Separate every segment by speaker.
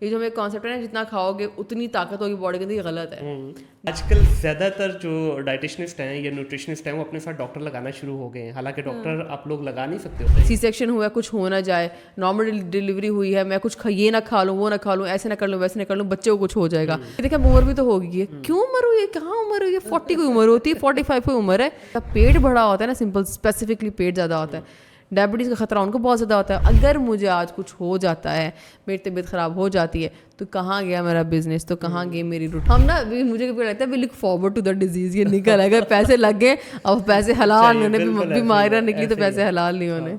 Speaker 1: یہ جو ہمیں کانسیپٹ ہے نا جتنا کھاؤ گے اتنی طاقت ہوگی باڈی کے اندر، یہ غلط ہے.
Speaker 2: آج کل زیادہ تر جو ڈائٹیشنسٹ ہیں یا نیوٹریشنسٹ ہیں وہ اپنے ساتھ ڈاکٹر لگانا شروع ہو گئے ہیں، حالانکہ ڈاکٹر آپ لوگ لگا نہیں سکتے ہوتے.
Speaker 1: سی سیکشن ہوا ہے، کچھ ہو نہ جائے، نارمل ڈلیوری ہوئی ہے، میں کچھ یہ نہ کھا لوں، وہ نہ کھا لوں، ایسے نہ کر لوں، ویسے نہ کر لوں، بچے کو کچھ ہو جائے گا. دیکھیں عمر بھی تو ہوگی ہے، کیوں عمر ہوئی ہے، کہاں عمر ہوئی ہے، 40 کوئی عمر ہوتی ہے، 45 کوئی عمر ہے. پیٹ بڑا ہوتا ہے نا، سمپل اسپیسیفکلی پیٹ زیادہ ہوتا ہے. ڈائبٹیز کا خطرہ ان کو بہت زیادہ ہوتا ہے. اگر مجھے آج کچھ ہو جاتا ہے، میری طبیعت خراب ہو جاتی ہے، تو کہاں گیا میرا بزنس، تو کہاں گئی میری روٹین. ہم نا مجھے کبھی لگتا ہے we look forward to the disease, یہ نکل آئے گا، پیسے لگ گئے، اب پیسے حلال ہونے، بیماریاں نکلی تو پیسے حلال نہیں ہونے.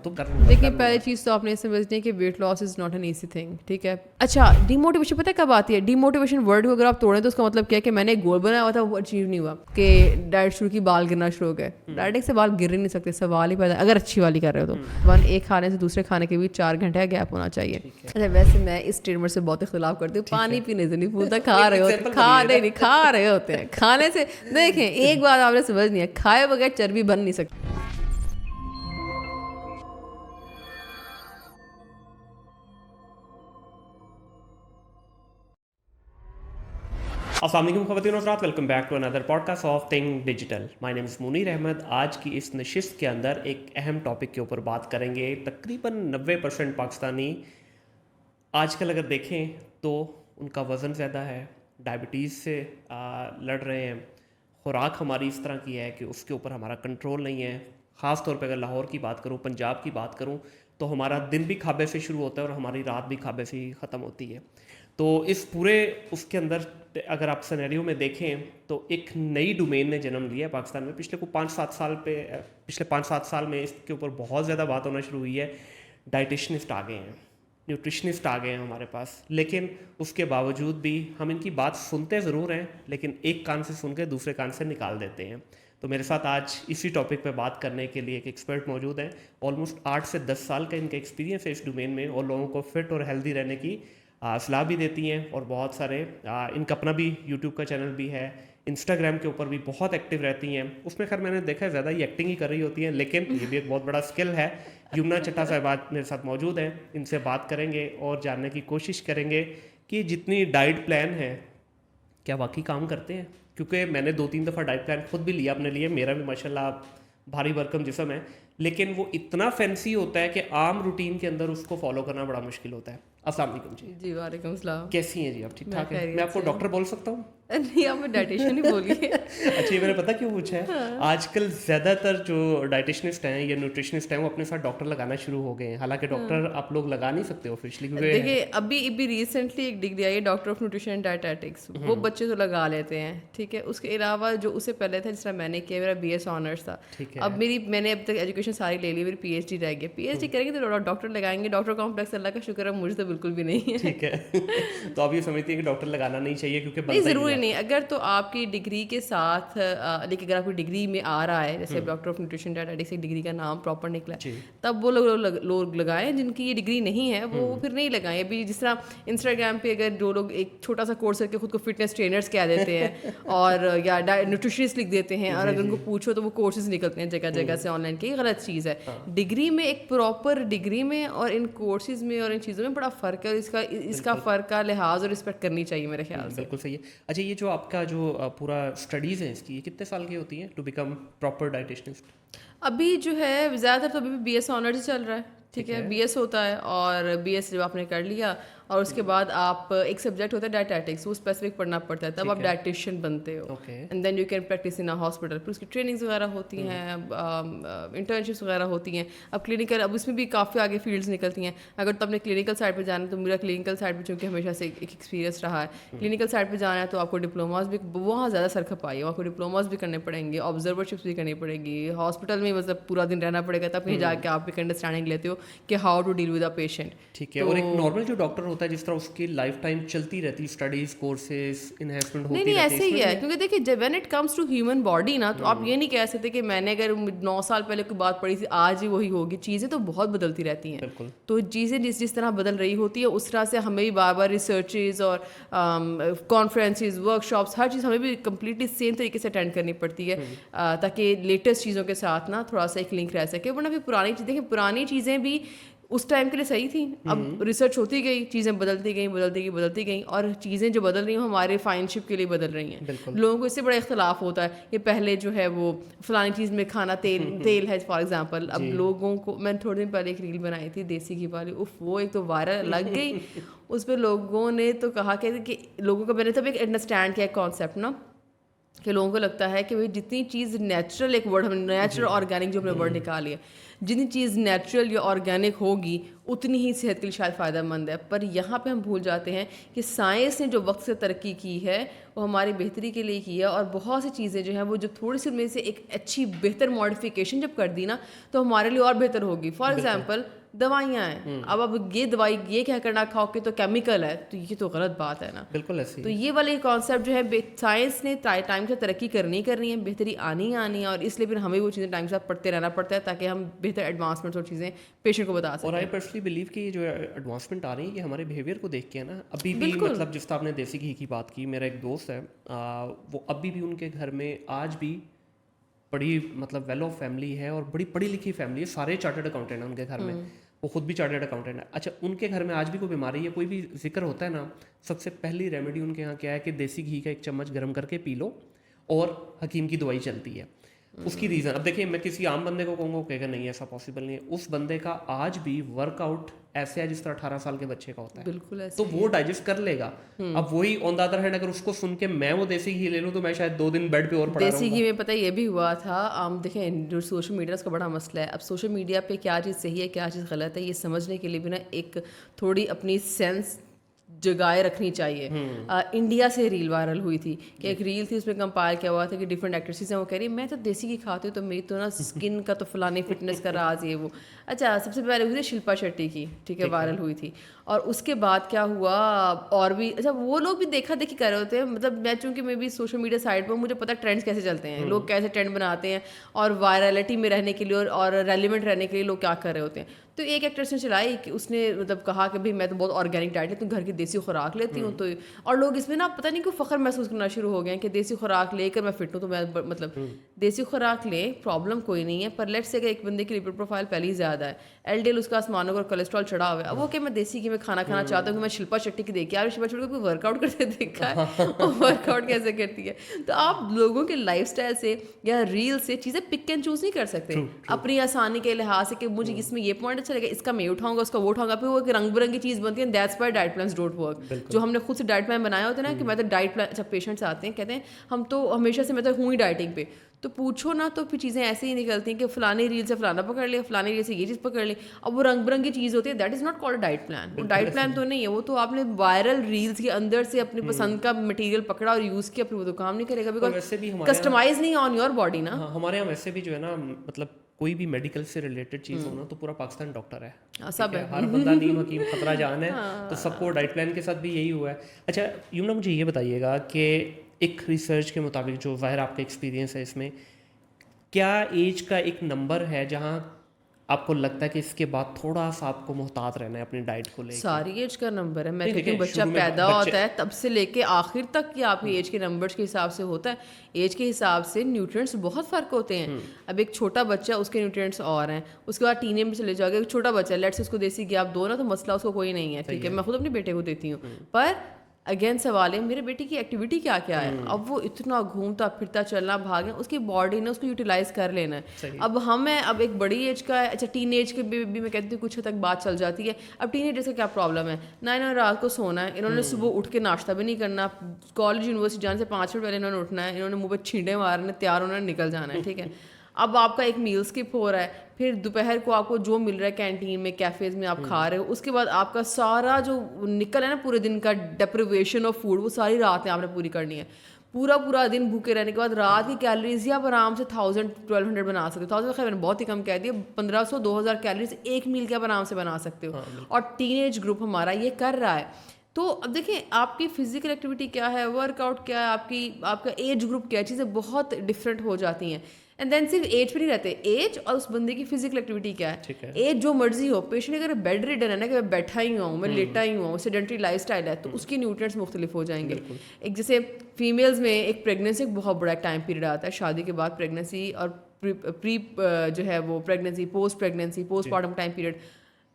Speaker 1: دیکھیے پہلی چیز تو آپ نے سمجھنی ہے کہ weight loss is not an easy thing, ٹھیک ہے. اچھا ڈی موٹیویشن پتہ ہے کب آتی ہے؟ ڈی موٹیویشن ورڈ کو اگر آپ توڑیں تو اس کا مطلب کیا ہے کہ میں نے ایک گول بنایا ہوا تھا، وہ اچیو نہیں ہوا، کہ ڈائٹ شروع کی بال گرنا شروع ہو گئے. ڈائٹنگ سے بال گر ہی نہیں سکتے، سوال ہی پیدا اگر اچھی والی کر رہے ہو تو. ایک کھانے سے دوسرے کھانے کے بیچ 4 گھنٹے کا گیپ ہونا چاہیے. اچھا ویسے میں اس اسٹیٹمنٹ سے بہت اختلاف کرتی ہوں. پانی پینے سے نہیں پھولتا، کھا رہے ہوتے، کھا رہے ہوتے ہیں. کھانے سے دیکھیں ایک بات آپ نے سمجھنی ہے، کھائے بغیر چربی بن نہیں سکتی.
Speaker 2: السلام علیکم خواتین و حضرات، welcome back to another podcast of Think Digital. My name is Munir Ahmed. آج کی اس نشست کے اندر ایک اہم ٹاپک کے اوپر بات کریں گے. تقریباً 90% پاکستانی آج کل اگر دیکھیں تو ان کا وزن زیادہ ہے، ڈائبٹیز سے لڑ رہے ہیں. خوراک ہماری اس طرح کی ہے کہ اس کے اوپر ہمارا کنٹرول نہیں ہے. خاص طور پہ اگر لاہور کی بات کروں، پنجاب کی بات کروں، تو ہمارا دن بھی کھابے سے شروع ہوتا ہے اور ہماری رات بھی کھابے سے ہی ختم ہوتی ہے. تو اس پورے اس کے اندر اگر آپ سینیریو میں دیکھیں تو ایک نئی ڈومین نے جنم لیا ہے پاکستان میں. پچھلے 5-7 سال میں اس کے اوپر بہت زیادہ بات ہونا شروع ہوئی ہے. ڈائٹیشنسٹ آ گئے ہیں، نیوٹریشنسٹ آ گئے ہیں ہمارے پاس، لیکن اس کے باوجود بھی ہم ان کی بات سنتے ضرور ہیں، لیکن ایک کان سے سن کے دوسرے کان سے نکال دیتے ہیں. تو میرے ساتھ آج اسی ٹاپک پہ بات کرنے کے لیے ایک ایکسپرٹ موجود ہیں. آلموسٹ 8 سے 10 سال کا ان کا ایکسپیرینس ہے اس ڈومین میں، اور لوگوں کو فٹ اور ہیلدی رہنے کی صلاح بھی دیتی ہیں. اور بہت سارے ان کا اپنا بھی یوٹیوب کا چینل بھی ہے، انسٹاگرام کے اوپر بھی بہت ایکٹیو رہتی ہیں. اس میں خیر میں نے دیکھا ہے زیادہ ہی ایکٹنگ ہی کر رہی ہوتی ہیں، لیکن یہ بھی ایک بہت بڑا اسکل ہے. یمنا چٹا صاحبات میرے ساتھ موجود ہیں، ان سے بات کریں گے اور جاننے کی کوشش کریں گے کہ جتنی ڈائٹ پلان ہے کیا واقعی کام کرتے ہیں. کیونکہ میں نے 2-3 دفعہ ڈائٹ پلان خود بھی لیا اپنے لیے، میرا بھی ماشاءاللہ بھاری بھرکم جسم ہے، لیکن وہ اتنا فینسی ہوتا ہے کہ عام روٹین کے اندر اس کو فالو کرنا بڑا مشکل ہوتا ہے. السلام علیکم جی.
Speaker 1: جی وعلیکم السلام.
Speaker 2: کیسی ہیں جی آپ؟ ٹھیک ٹھاک ہیں؟ میں آپ کو ڈاکٹر بول سکتا ہوں؟
Speaker 1: نہیں آپ ڈائٹیشن ہی بولیے.
Speaker 2: اچھا یہ میں نے پتا کیوں پوچھا ہے، آج کل زیادہ تر جو ڈائٹیشنسٹ ہیں یا نیوٹریشنسٹ ہیں وہ اپنے ساتھ ڈاکٹر لگانا شروع ہو گئے ہیں، حالانکہ ڈاکٹر آپ لوگ لگا نہیں سکتے آفیشلی.
Speaker 1: دیکھیے ابھی ریسنٹلی ایک ڈگری آئی ہے doctor of nutrition and dietetics, وہ بچے تو لگا لیتے ہیں، ٹھیک ہے. اس کے علاوہ جو اس سے پہلے تھا، جس طرح میں نے کیا، میرا BS آنرس تھا. اب میں نے اب تک ایجوکیشن ساری لے لی، میری PhD رہ گیا. PhD کریں گے تو ڈاکٹر لگائیں گے. ڈاکٹر کمپلیکس اللہ کا شکر ہے مجھے تو بالکل بھی نہیں ہے.
Speaker 2: ٹھیک ہے. تو آپ یہ سمجھتی ہیں کہ ڈاکٹر لگانا نہیں چاہیے کیونکہ
Speaker 1: نہیں ضروری نہیں. اگر تو آپ کی ڈگری کے ساتھ لیکن اگر آپ کی ڈگری میں آ رہا ہے، جیسے ڈاکٹر آف نیوٹریشن ڈائٹیٹکس ایک ڈگری کا نام پراپر نکلا ہے، تب وہ لوگ لگائیں. جن کی یہ ڈگری نہیں ہے وہ پھر نہیں لگائیں. ابھی جس طرح انسٹاگرام پہ اگر جو لوگ ایک چھوٹا سا کورس کر کے خود کو فٹنس ٹرینرس کہہ دیتے ہیں اور یا نیوٹریشنسٹ لکھ دیتے ہیں، اور اگر ان کو پوچھو تو وہ کورسز نکلتے ہیں جگہ جگہ سے آن لائن کے، یہ غلط چیز ہے. ڈگری میں ایک پراپر ڈگری میں اور ان کورسز میں اور ان چیزوں میں بڑا فرق ہے، اور اس کا فرق کا لحاظ اور رسپیکٹ کرنی چاہیے میرے خیال سے.
Speaker 2: بالکل صحیح ہے. اچھا یہ جو آپ کا جو پورا اسٹڈیز ہیں اس کی، یہ کتنے سال کی ہوتی ہیں ٹو بیکم پراپر ڈائٹیشنسٹ؟
Speaker 1: ابھی جو ہے زیادہ تر تو ابھی بھی BS آنرز چل رہا ہے، ٹھیک ہے. BS ہوتا ہے، اور BS جب آپ نے کر لیا اور اس کے بعد آپ ایک سبجیکٹ ہوتا ہے ڈائٹیٹکس، وہ اسپیسیفک پڑھنا پڑتا ہے، تب آپ ڈائٹیشین بنتے ہو. And then you can practice in hospital. پھر اس کی ٹریننگز وغیرہ ہوتی ہیں، انٹرنشپس وغیرہ ہوتی ہیں. اب کلینکل، اب اس میں بھی کافی آگے فیلڈز نکلتی ہیں. اگر تو اپنے کلینکل سائڈ پہ جانا ہے، تو میرا کلینکل سائڈ پہ چونکہ ہمیشہ سے ایک ایکسپیرینس رہا ہے، کلینکل سائڈ پہ جانا ہے تو آپ کو ڈپلوماز بھی وہاں زیادہ سر کھپائی ہے، وہاں کو ڈپلوماز بھی کرنے پڑیں گے، آبزرورشپس بھی کرنی پڑے گی، ہاسپٹل میں مطلب پورا دن رہنا پڑے گا، تب کہیں جا کے آپ ایک انڈرسٹینڈنگ لیتے ہو کہ how to deal with a patient.
Speaker 2: ٹھیک ہے. اور ایک نارمل جو ڈاکٹر ہوتا ہے جس طرح اس کی لائف ٹائم چلتی رہتی، اسٹڈیز کورسز انہینسمنٹ ہوتی رہتی ہے.
Speaker 1: نہیں ایسے ہی ہے، کیونکہ دیکھیے when it comes to human body نا، تو آپ یہ نہیں کہہ سکتے کہ میں نے اگر 9 سال پہلے کوئی بات پڑھی تھی آج ہی وہی ہوگی. چیزیں تو بہت بدلتی رہتی ہیں.
Speaker 2: بالکل.
Speaker 1: تو چیزیں جس طرح بدل رہی ہوتی ہے اس طرح سے ہمیں بھی بار بار ریسرچز اور کانفرنسز، ورک شاپس، ہر چیز ہمیں بھی کمپلیٹلی سیم طریقے سے اٹینڈ کرنی پڑتی ہے، تاکہ لیٹسٹ چیزوں کے ساتھ نا تھوڑا سا ایک لنک رہ سکے. ورنہ پھر پرانی چیزیں بھی اس ٹائم کے لیے صحیح تھی. اب ریسرچ ہوتی گئی, چیزیں بدلتی گئیں اور چیزیں جو بدل رہی ہیں ہمارے فائن شپ کے لیے بدل رہی ہیں. لوگوں کو اس سے بڑا اختلاف ہوتا ہے کہ پہلے جو ہے وہ فلانی چیز میں کھانا تیل ہے فار ایگزامپل. اب لوگوں کو, میں نے تھوڑے دن پہلے ایک ریل بنائی تھی دیسی گھی والی, وہ ایک تو وائرل لگ گئی. اس پہ لوگوں نے تو کہا کہ لوگوں کو, میں نے تب ایک انڈرسٹینڈ کیا کانسیپٹ نا, کہ لوگوں کو لگتا ہے کہ بھائی جتنی چیز نیچرل, ایک ورڈ ہم نے نیچرل آرگینک جو ہم نے ورڈ نکالی ہے, جتنی چیز نیچرل یا آرگینک ہوگی اتنی ہی صحت کے لیے شاید فائدہ مند ہے. پر یہاں پہ ہم بھول جاتے ہیں کہ سائنس نے جو وقت سے ترقی کی ہے وہ ہماری بہتری کے لیے کی ہے, اور بہت سی چیزیں جو ہیں وہ جو تھوڑی سی میں سے ایک اچھی بہتر ماڈیفیکیشن جب کر دی نا تو ہمارے لیے اور بہتر ہوگی. فار ایگزامپل دوائیاں ہیں, اب یہ دوائی یہ کہہ کر نہ کھاؤ کہ تو کیمیکل ہے, تو یہ تو غلط بات ہے نا.
Speaker 2: بالکل ایسی.
Speaker 1: تو یہ والی کانسیپٹ جو ہے سائنس نے ٹائم سے ترقی کرنی ہے, بہتری آنی ہے, اور اس لیے پھر ہمیں وہ چیزیں ٹائم سے پڑھتے رہنا پڑتا ہے تاکہ ہم بہتر ایڈوانسمنٹس اور چیزیں پیشنٹ کو بتا سکیں.
Speaker 2: اور آئی پرسنلی بلیو کہ یہ جو ایڈوانسمنٹ آ رہی ہے یہ ہمارے بیہیویئر کو دیکھ کے ہے نا. ابھی بھی مطلب جس طرح آپ نے دیسی گھی کی بات کی, میرا ایک دوست ہے وہ ابھی بھی ان کے گھر میں آج بھی بڑی مطلب ویل آف فیملی ہے اور بڑی پڑھی لکھی فیملی ہے, سارے چارٹرڈ اکاؤنٹنٹ ہیں ان کے گھر میں, وہ خود بھی چارٹرڈ اکاؤنٹنٹ ہے. اچھا, ان کے گھر میں آج بھی کوئی بیماری ہے, کوئی بھی ذکر ہوتا ہے نا, سب سے پہلی ریمیڈی ان کے یہاں کیا ہے کہ دیسی گھی کا 1 چمچ گرم کر کے پی لو اور حکیم کی دوائی چلتی ہے. اس کی ریزن, اب دیکھیں میں کسی عام بندے کو کہوں گا کہے گا نہیں ایسا پاسبل نہیں ہے. اس بندے کا آج بھی ورک آؤٹ ایسے ہے جس طرح 18 سال کے بچے کا ہوتا ہے,
Speaker 1: بالکل
Speaker 2: تو وہ ڈائجسٹ کر لے گا. اب وہی آن دا ادر ہینڈ اگر اس کو سن کے میں وہ دیسی گھی لے لوں تو میں شاید 2 دن بیڈ پہ اور پڑا رہوں گا.
Speaker 1: دیسی گھی میں پتہ یہ بھی ہوا تھا, دیکھیں جو سوشل میڈیا اس کا بڑا مسئلہ ہے. اب سوشل میڈیا پہ کیا چیز صحیح ہے کیا چیز غلط ہے یہ سمجھنے کے لیے بھی نا ایک تھوڑی اپنی سینس جگائے رکھنی چاہیے. انڈیا سے ریل وائرل ہوئی تھی کہ ایک ریل تھی, اس میں کمپائل کیا ہوا تھا کہ ڈفرینٹ ایکٹریسز ہیں, وہ کہہ رہی میں تو دیسی گھی کھاتی ہوں تو میری تو نا اسکن کا تو فلانی فٹنس کا راز یہ وہ. اچھا, سب سے پہلے ہوئی تھی شلپا شیٹی کی, ٹھیک ہے, وائرل ہوئی تھی. اور اس کے بعد کیا ہوا, اور بھی اچھا وہ لوگ بھی دیکھا دیکھی کر رہے ہوتے ہیں. مطلب میں چونکہ میں بھی سوشل میڈیا سائٹ پر مجھے پتا ٹرینڈس کیسے چلتے ہیں, لوگ کیسے ٹرینڈ بناتے ہیں اور وائرلٹی میں رہنے کے لیے اور ریلیونٹ رہنے کے لیے لوگ کیا کر رہے ہوتے ہیں. تو ایک ایکٹریس نے چلائی کہ اس نے مطلب کہا کہ بھائی میں تو بہت آرگینک ڈائٹ لیتی ہوں, گھر کی دیسی خوراک لیتی ہوں. تو اور لوگ اس میں نا پتہ نہیں کیوں فخر محسوس کرنا شروع ہو گئے ہیں کہ دیسی خوراک لے کر میں فٹ ہوں. تو میں مطلب دیسی خوراک لیں, پرابلم کوئی نہیں ہے, پر لیٹ سے کہ ایک بندے کی لپڈ پروفائل پہلے ہی زیادہ ہے, ایل ڈی ایل اس کا آسمانوں اور کولیسٹرول چڑھا ہوا ہے. اب وہ کہ میں دیسی گھی میں کھانا کھانا چاہتا ہوں کہ میں شلپا شیٹی کی دیکھی, یار شلپا شیٹی کو ورک آؤٹ کرتے دیکھا ہے, ورک آؤٹ کیسے کرتی ہے. تو آپ لوگوں کے لائف اسٹائل سے یا ریل سے چیزیں پک اینڈ چوز نہیں کر سکتے اپنی آسانی کے لحاظ سے کہ مجھے اس میں یہ پوائنٹ اچھا لگا, اس کا میں اٹھاؤں گا, اس کا وہ اٹھاؤں گا. پھر وہ ایک رنگ برنگی چیز بنتی ہے. That's why diet plans don't work. جو ہم نے خود سے ڈائٹ پلان بنایا ہوتا ہے نا کہ میں تو ڈائٹ پلان, اچھا پیشنٹس آتے ہیں کہتے ہیں ہم تو ہمیشہ سے میں تو ہوں ہی ڈائٹنگ پہ, تو پوچھو نا تو پھر چیزیں ایسے ہی نکلتی ہیں کہ فلانی ریل سے فلانا پکڑ لے, فلانی ریل سے یہ چیز پکڑ لے. اب وہ رنگ برنگی چیز ہوتی ہے, that is not called diet plan. وہ ڈائٹ پلان تو نہیں ہے, وہ تو آپ نے وائرل ریلس کے اندر سے اپنی پسند کا مٹیریل پکڑا اور یوز کیا, پھر وہ تو کام نہیں کرے گا بیکاز کسٹمائز نہیں آن یور باڈی نا.
Speaker 2: ہمارے یہاں ویسے بھی جو ہے نا مطلب کوئی بھی میڈیکل سے ریلیٹڈ چیز ہو نا تو پورا پاکستان ڈاکٹر ہے, سب ہے, ہر بندہ نیم حکیم خطرہ جان ہے. تو سب کو ڈائٹ پلان کے ساتھ بھی یہی ہوا ہے. اچھا یمنا مجھے یہ بتائیے گا کہ ایک ریسرچ کے مطابق جو ظاہر آپ کا ایکسپیرینس ہے اس میں, کیا ایج کا ایک نمبر ہے جہاں آپ کو لگتا ہے کہ اس کے بعد تھوڑا سا آپ کو محتاط رہنا ہے اپنی ڈائٹ کو لے کے؟
Speaker 1: ساری ایج کا نمبر ہے. میں کہتی ہوں بچہ پیدا ہوتا ہے تب سے لے کے آخر تک کی آپ کی ایج کے نمبرس کے حساب سے ہوتا ہے. ایج کے حساب سے نیوٹرینٹس بہت فرق ہوتے ہیں. اب ایک چھوٹا بچہ اس کے نیوٹرینٹس اور ہیں, اس کے بعد ٹین ایج میں چلے جاؤ گے, ایک چھوٹا بچہ لیٹس اس کو دیسی گھی آپ دو نا تو مسئلہ اس کو کوئی نہیں ہے, ٹھیک ہے. میں خود اپنے بیٹے کو دیتی ہوں, پر اگین سوال ہے میرے بیٹے کی ایکٹیویٹی کیا کیا ہے. اب وہ اتنا گھومتا پھرتا چلنا بھاگیں, اس کی باڈی نے اس کو یوٹیلائز کر لینا ہے. اب ہمیں اب ایک بڑی ایج کا ہے, اچھا ٹین ایج کے بھی میں کہتی ہوں کچھ حد تک بات چل جاتی ہے. اب ٹین ایجر کا کیا پرابلم ہے, نہ انہوں نے رات کو سونا ہے, انہوں نے صبح اٹھ کے ناشتہ بھی نہیں کرنا, کالج یونیورسٹی جانے سے 5 منٹ پہلے انہوں نے اٹھنا ہے, انہوں نے منہ پہ چھینٹے مارنے, تیار ہونا ہے, نکل جانا ہے, ٹھیک ہے. اب آپ کا ایک میل اسکپ ہو رہا ہے, پھر دوپہر کو آپ کو جو مل رہا ہے کینٹین میں کیفیز میں آپ کھا رہے ہو, اس کے بعد آپ کا سارا جو نکل ہے نا پورے دن کا ڈیپریویشن آف فوڈ, وہ ساری رات میں آپ نے پوری کرنی ہے. پورا دن بھوکے رہنے کے بعد رات کی کیلریز ہی آپ آرام سے 1000-1200 بنا سکتے ہو. 1000 خیر میں نے بہت ہی کم کہہ دیا, 1500-2000 کیلریز ایک میل کے آپ آرام سے بنا سکتے ہو. اور ٹین ایج گروپ ہمارا یہ کر رہا ہے. تو اب دیکھیں آپ کی فزیکل ایکٹیویٹی کیا ہے, ورک آؤٹ کیا ہے, آپ کا ایج گروپ کیا ہے, چیزیں بہت ڈفرینٹ ہو جاتی ہیں. اینڈ دین صرف ایج پہ نہیں رہتے, ایج اور اس بندے کی فزیکل ایکٹیویٹی کیا ہے. ایج جو مرضی ہو, پیشنٹ اگر بیڈ ریڈن ہے نا کہ میں بیٹھا ہی ہوں, میں لیٹا ہی ہوں, سیڈنٹری لائف اسٹائل ہے, تو اس کی نیوٹرینٹس مختلف ہو جائیں گے. ایک جیسے فیمیلز میں ایک پریگنینسی ایک بہت بڑا ٹائم پیریڈ آتا ہے, شادی کے بعد پریگنینسی اور پری جو ہے وہ pregnancy, post pregnancy, post partum time period.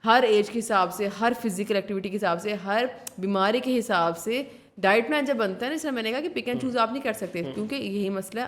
Speaker 1: ہر ایج کے حساب سے, ہر فزیکل ایکٹیویٹی کے حساب سے, ہر بیماری کے حساب سے ڈائٹ پلان جب بنتا ہے نا, اس میں نے کہا کہ پک اینڈ چوز آپ نہیں کر سکتے, کیونکہ یہی مسئلہ ہے,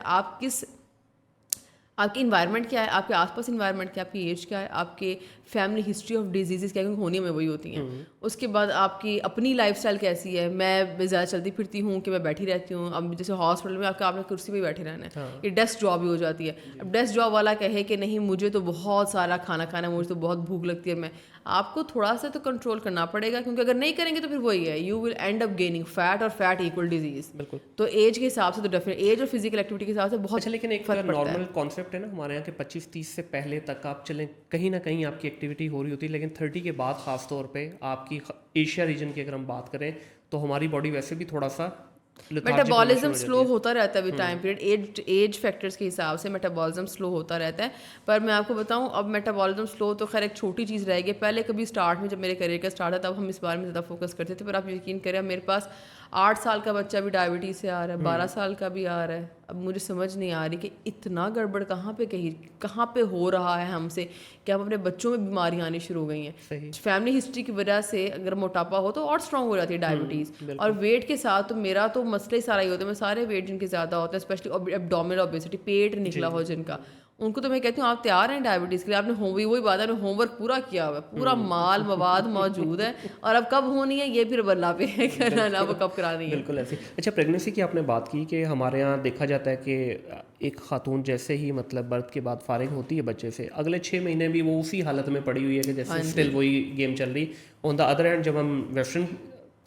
Speaker 1: آپ کی انوائرمنٹ کیا ہے, آپ کے آس پاس انوائرمنٹ کیا ہے, آپ کی ایج کیا ہے, آپ کے فیملی ہسٹری آف ڈیزیزز کیا, کیونکہ ہونی میں وہی ہوتی ہیں. اس کے بعد آپ کی اپنی لائف اسٹائل کیسی ہے. میں زیادہ چلتی پھرتی ہوں کہ میں بیٹھی رہتی ہوں. اب جیسے ہاسپٹل میں آپ نے کرسی پہ ہی بیٹھے رہنا ہے, یہ ڈیسک جاب ہی ہو جاتی ہے. اب ڈیسک جاب والا کہے کہ نہیں مجھے تو بہت سارا کھانا کھانا ہے, مجھے تو بہت بھوک لگتی ہے, آپ کو تھوڑا سا تو کنٹرول کرنا پڑے گا, کیونکہ اگر نہیں کریں گے تو پھر وہی ہے, you will end up gaining fat, اور فیٹ ایکول ڈیزیز.
Speaker 2: بالکل.
Speaker 1: تو ایج کے حساب سے تو ڈیفینیٹ ایج اور فزیکل ایکٹیویٹی کے حساب سے بہت.
Speaker 2: اچھا, لیکن ایک نارمل کانسیپٹ ہے نا ہمارے یہاں کہ 25-30 سے پہلے تک آپ چلیں, کہیں نہ کہیں آپ کی ایکٹیویٹی ہو رہی ہوتی ہے, لیکن 30 کے بعد خاص طور پہ آپ کی ایشیا ریجن کی اگر ہم بات کریں تو ہماری باڈی ویسے بھی تھوڑا سا
Speaker 1: میٹابولزم سلو ہوتا رہتا ہے with time period, age factors کے حساب سے میٹابولزم سلو ہوتا رہتا ہے. پر میں آپ کو بتاؤں اب میٹابولزم سلو تو خیر ایک چھوٹی چیز رہ گئی. پہلے کبھی اسٹارٹ میں جب میرے کریئر کا اسٹارٹ تھا تب ہم اس بارے میں زیادہ فوکس کرتے تھے, پر آپ یقین کریں میرے پاس 8 سال کا بچہ بھی ڈائبٹیز سے آ رہا ہے, 12 سال کا بھی آ رہا ہے. اب مجھے سمجھ نہیں آ رہی کہ اتنا گڑبڑ کہاں پہ ہو رہا ہے ہم سے کہ ہم اپنے بچوں میں بیماریاں آنی شروع ہو گئی ہیں. فیملی ہسٹری کی وجہ سے اگر موٹاپا ہو تو اور اسٹرانگ ہو جاتی ہے ڈائبٹیز, اور ویٹ کے ساتھ تو میرا تو مسئلہ ہی سارا ہی ہوتا ہے. میں سارے ویٹ جن کے زیادہ ہوتے ہیں, اسپیشلی ایبڈومینل اوبیسٹی, پیٹ نکلا ہو جن کا, ان کو تو میں کہتی ہوں آپ تیار ہیں ڈائبٹیز کے لیے, آپ نے وہی بات ہے, آپ نے ہوم ورک پورا کیا ہوا ہے, پورا مال مواد موجود ہے, اور اب کب ہونی ہے یہ پھر اللہ پہ ہے کرنا, وہ کب کرانی ہے.
Speaker 2: بالکل ایسی. اچھا, پریگنینسی کی آپ نے بات کی کہ ہمارے یہاں دیکھا جاتا ہے کہ ایک خاتون جیسے ہی مطلب برتھ کے بعد فارغ ہوتی ہے بچے سے, اگلے 6 مہینے بھی وہ اسی حالت میں پڑی ہوئی ہے کہ جیسے اسٹل وہی گیم چل رہی. آن دا ادر ہینڈ جب ہم ویسٹرن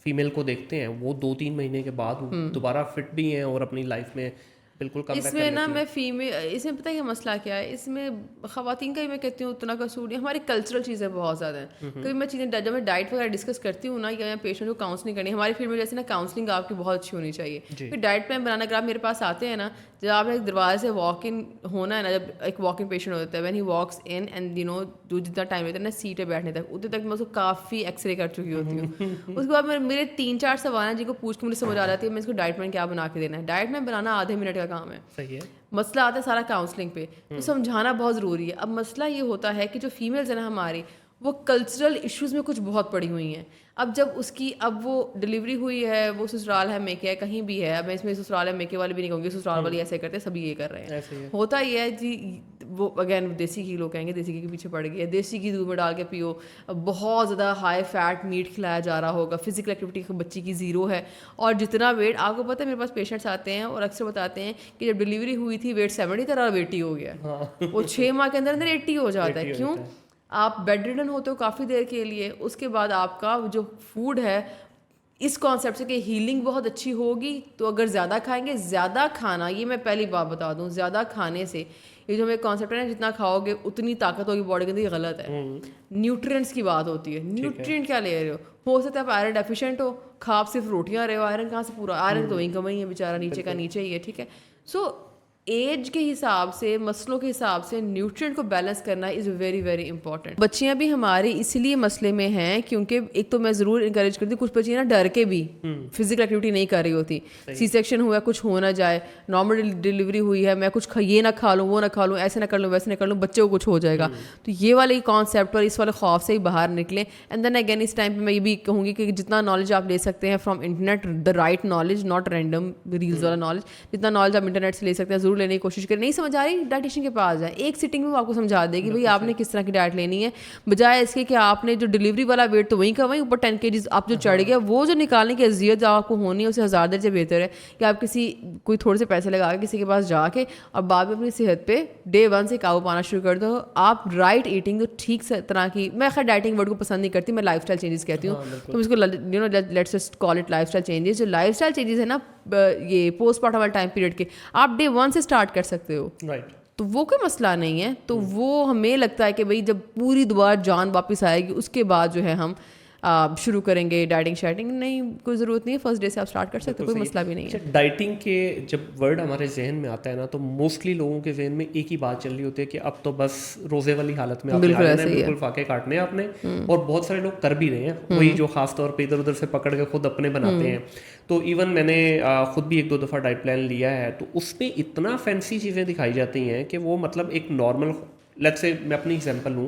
Speaker 2: فیمیل کو دیکتے ہیں وہ 2-3 مہینے کے بعد دوبارہ فٹ بھی ہیں اور اپنی لائف میں بالکل کم.
Speaker 1: اس میں نا میں فیمیل, اس میں پتہ ہے مسئلہ کیا ہے, اس میں خواتین کا ہی میں کہتی ہوں اتنا قصور نہیں, ہماری کلچرل چیزیں بہت زیادہ ہیں. کبھی میں چیزیں جب میں ڈائٹ وغیرہ ڈسکس کرتی ہوں نا, یا پیشنٹ کو کاؤنسلنگ کرنی, ہماری فیلڈ میں جیسے نا کاؤنسلنگ آپ کی بہت اچھی ہونی چاہیے. پھر ڈائٹ پلان بنانا, اگر آپ میرے پاس آتے ہیں نا, جب آپ ایک دروازے سے واک ان ہونا ہے نا, جب ایک واک ان پیشنٹ ہوتا ہے, when he walks in and you know جو جتنا ٹائم لیتا ہے نا سیٹ پہ بیٹھنے تک, اتنے تک میں اس کو کافی ایکس رے کر چکی ہوتی ہوں. اس کے بعد میرے 3-4 سوال ہیں جن کو پوچھ کے مجھے سمجھ آ جاتی ہے میں اس کو ڈائٹ پلان کیا بنا کے دینا ہے. ڈائٹ پلان بنانا آدھے منٹ کا کام ہے.
Speaker 2: صحیح ہے.
Speaker 1: مسئلہ آتا ہے سارا کاؤنسلنگ پہ, تو سمجھانا بہت ضروری ہے. اب مسئلہ یہ ہوتا ہے کہ جو فیمیلز ہیں نا ہماری, وہ کلچرل ایشوز میں کچھ بہت پڑی ہوئی ہیں. اب جب اس کی اب وہ ڈلیوری ہوئی ہے, وہ سسرال ہے میکے ہے کہیں بھی ہے, اب میں اس میں سسرال ہے میکے والے بھی نہیں کہوں گی, سسرال والی ایسے کرتے ہیں, سبھی یہ کر رہے ہیں. ہوتا یہ ہے جی, وہ اگین دیسی گھی لوگ کہیں گے دیسی گھی کے پیچھے پڑ گئی ہے, دیسی گھی دودھ میں ڈال کے پیو, بہت زیادہ ہائی فیٹ میٹ کھلایا جا رہا ہوگا, فزیکل ایکٹیویٹی بچی کی زیرو ہے, اور جتنا ویٹ آپ کو پتہ ہے, میرے پاس پیشنٹس آتے ہیں اور اکثر بتاتے ہیں کہ جب ڈلیوری ہوئی تھی ویٹ 70 تھا اور 80 ہو گیا, وہ 6 ماہ کے اندر اندر 80 ہو جاتا ہے. کیوں؟ آپ بیڈ ریڈن ہوتے ہو کافی دیر کے لیے, اس کے بعد آپ کا جو فوڈ ہے اس کانسیپٹ سے کہ ہیلنگ بہت اچھی ہوگی, تو اگر زیادہ کھائیں گے, زیادہ کھانا, یہ میں پہلی بات بتا دوں, زیادہ کھانے سے یہ جو ہمیں کانسیپٹ ہے نا جتنا کھاؤ گے اتنی طاقت ہوگی باڈی کے اندر, یہ غلط ہے. نیوٹرینٹس کی بات ہوتی ہے, نیوٹرینٹ کیا لے رہے ہو سکتا ہے آپ آئرن ڈیفیشینٹ ہو, کھا آپ صرف روٹیاں رہے ہو, آئرن کہاں سے پورا, آئرن تو وہیں کم ہی ہے بیچارہ, نیچے کا نیچے ہی ہے. ٹھیک ہے, سو ایج کے حساب سے, مسلوں کے حساب سے نیوٹرینٹ کو بیلنس کرنا از ویری ویری امپورٹنٹ. بچیاں بھی ہماری اس لیے مسئلے میں ہیں کیونکہ ایک تو میں ضرور انکریج کرتی ہوں, کچھ بچیاں نا ڈر کے بھی فزیکل ایکٹیویٹی نہیں کر رہی ہوتی, سی سیکشن ہوا, کچھ ہو نہ جائے, نارمل ڈلیوری ہوئی ہے, میں کچھ یہ نہ کھا لوں, وہ نہ کھا لوں, ایسے نہ کر لوں, ویسے نہ کر لوں, بچے کو کچھ ہو جائے گا. تو یہ والے کانسیپٹ اور اس والے خوف سے ہی باہر نکلیں. اینڈ دین اگین اس ٹائم پہ میں یہ بھی کہوں گی کہ جتنا نالج آپ لے سکتے ہیں from internet, the right knowledge, not random reels والا نالج, جتنا نالج آپ انٹرنیٹ سے لے سکتے ہیں ضرور لینے کی کوشش کریں. نہیں سمجھ آ رہی, ڈائٹیشین کے پاس جائیں, ایک سٹنگ میں وہ آپ کو سمجھا دے گی بھائی آپ نے کس طرح کی ڈائٹ لینی ہے, بجائے اس کے کہ آپ نے جو ڈلیوری والا ویٹ تو وہیں کا وہیں, اوپر 10 kg آپ جو چڑھ گیا, وہ جو نکالنے کی اذیت آپ کو ہونی ہے اسے 1000 درجے بہتر ہے کہ آپ کوئی تھوڑے سے پیسے لگا کے کسی کے پاس جا کے اور بعد میں اپنی صحت پہ ڈے 1 سے قابو پانا شروع کر دو. آپ رائٹ ایٹنگ, تو ٹھیک طرح کی, میں خیر ڈائٹنگ ورڈ کو پسند نہیں کرتی, میں لائف اسٹائل چینجز کہتی ہوں. تو اس کو you know let's just call it lifestyle changes. جو لائف اسٹائل چینجز ہے نا یہ پوسٹ پارٹم والے ٹائم پیریڈ کے, آپ ڈے 1 سے اسٹارٹ کر سکتے ہو, تو وہ کوئی مسئلہ نہیں ہے. تو وہ ہمیں لگتا ہے کہ بھائی جب پوری دوبارہ جان واپس آئے گی اس کے بعد جو ہے ہم شروع کریں گے ڈائٹنگ شائٹنگ, نہیں کوئی ضرورت نہیں ہے, فرسٹ ڈے سے آپ اسٹارٹ کر سکتے, کوئی مسئلہ بھی نہیں ہے.
Speaker 2: ڈائٹنگ کے جب ورڈ ہمارے ذہن میں آتا ہے نا, تو موسٹلی لوگوں کے ذہن میں ایک ہی بات چل رہی ہوتی ہے کہ اب تو بس روزے والی حالت میں بالکل فاقے کاٹنے ہیں آپ نے, اور بہت سارے لوگ کر بھی رہے ہیں وہی جو خاص طور پہ ادھر ادھر سے پکڑ کے خود اپنے بناتے ہیں. تو ایون میں نے خود بھی 1-2 دفعہ ڈائٹ پلان لیا ہے, تو اس میں اتنا فینسی چیزیں دکھائی جاتی ہیں کہ وہ مطلب ایک نارمل, لیٹس سے میں اپنی ایگزامپل لوں,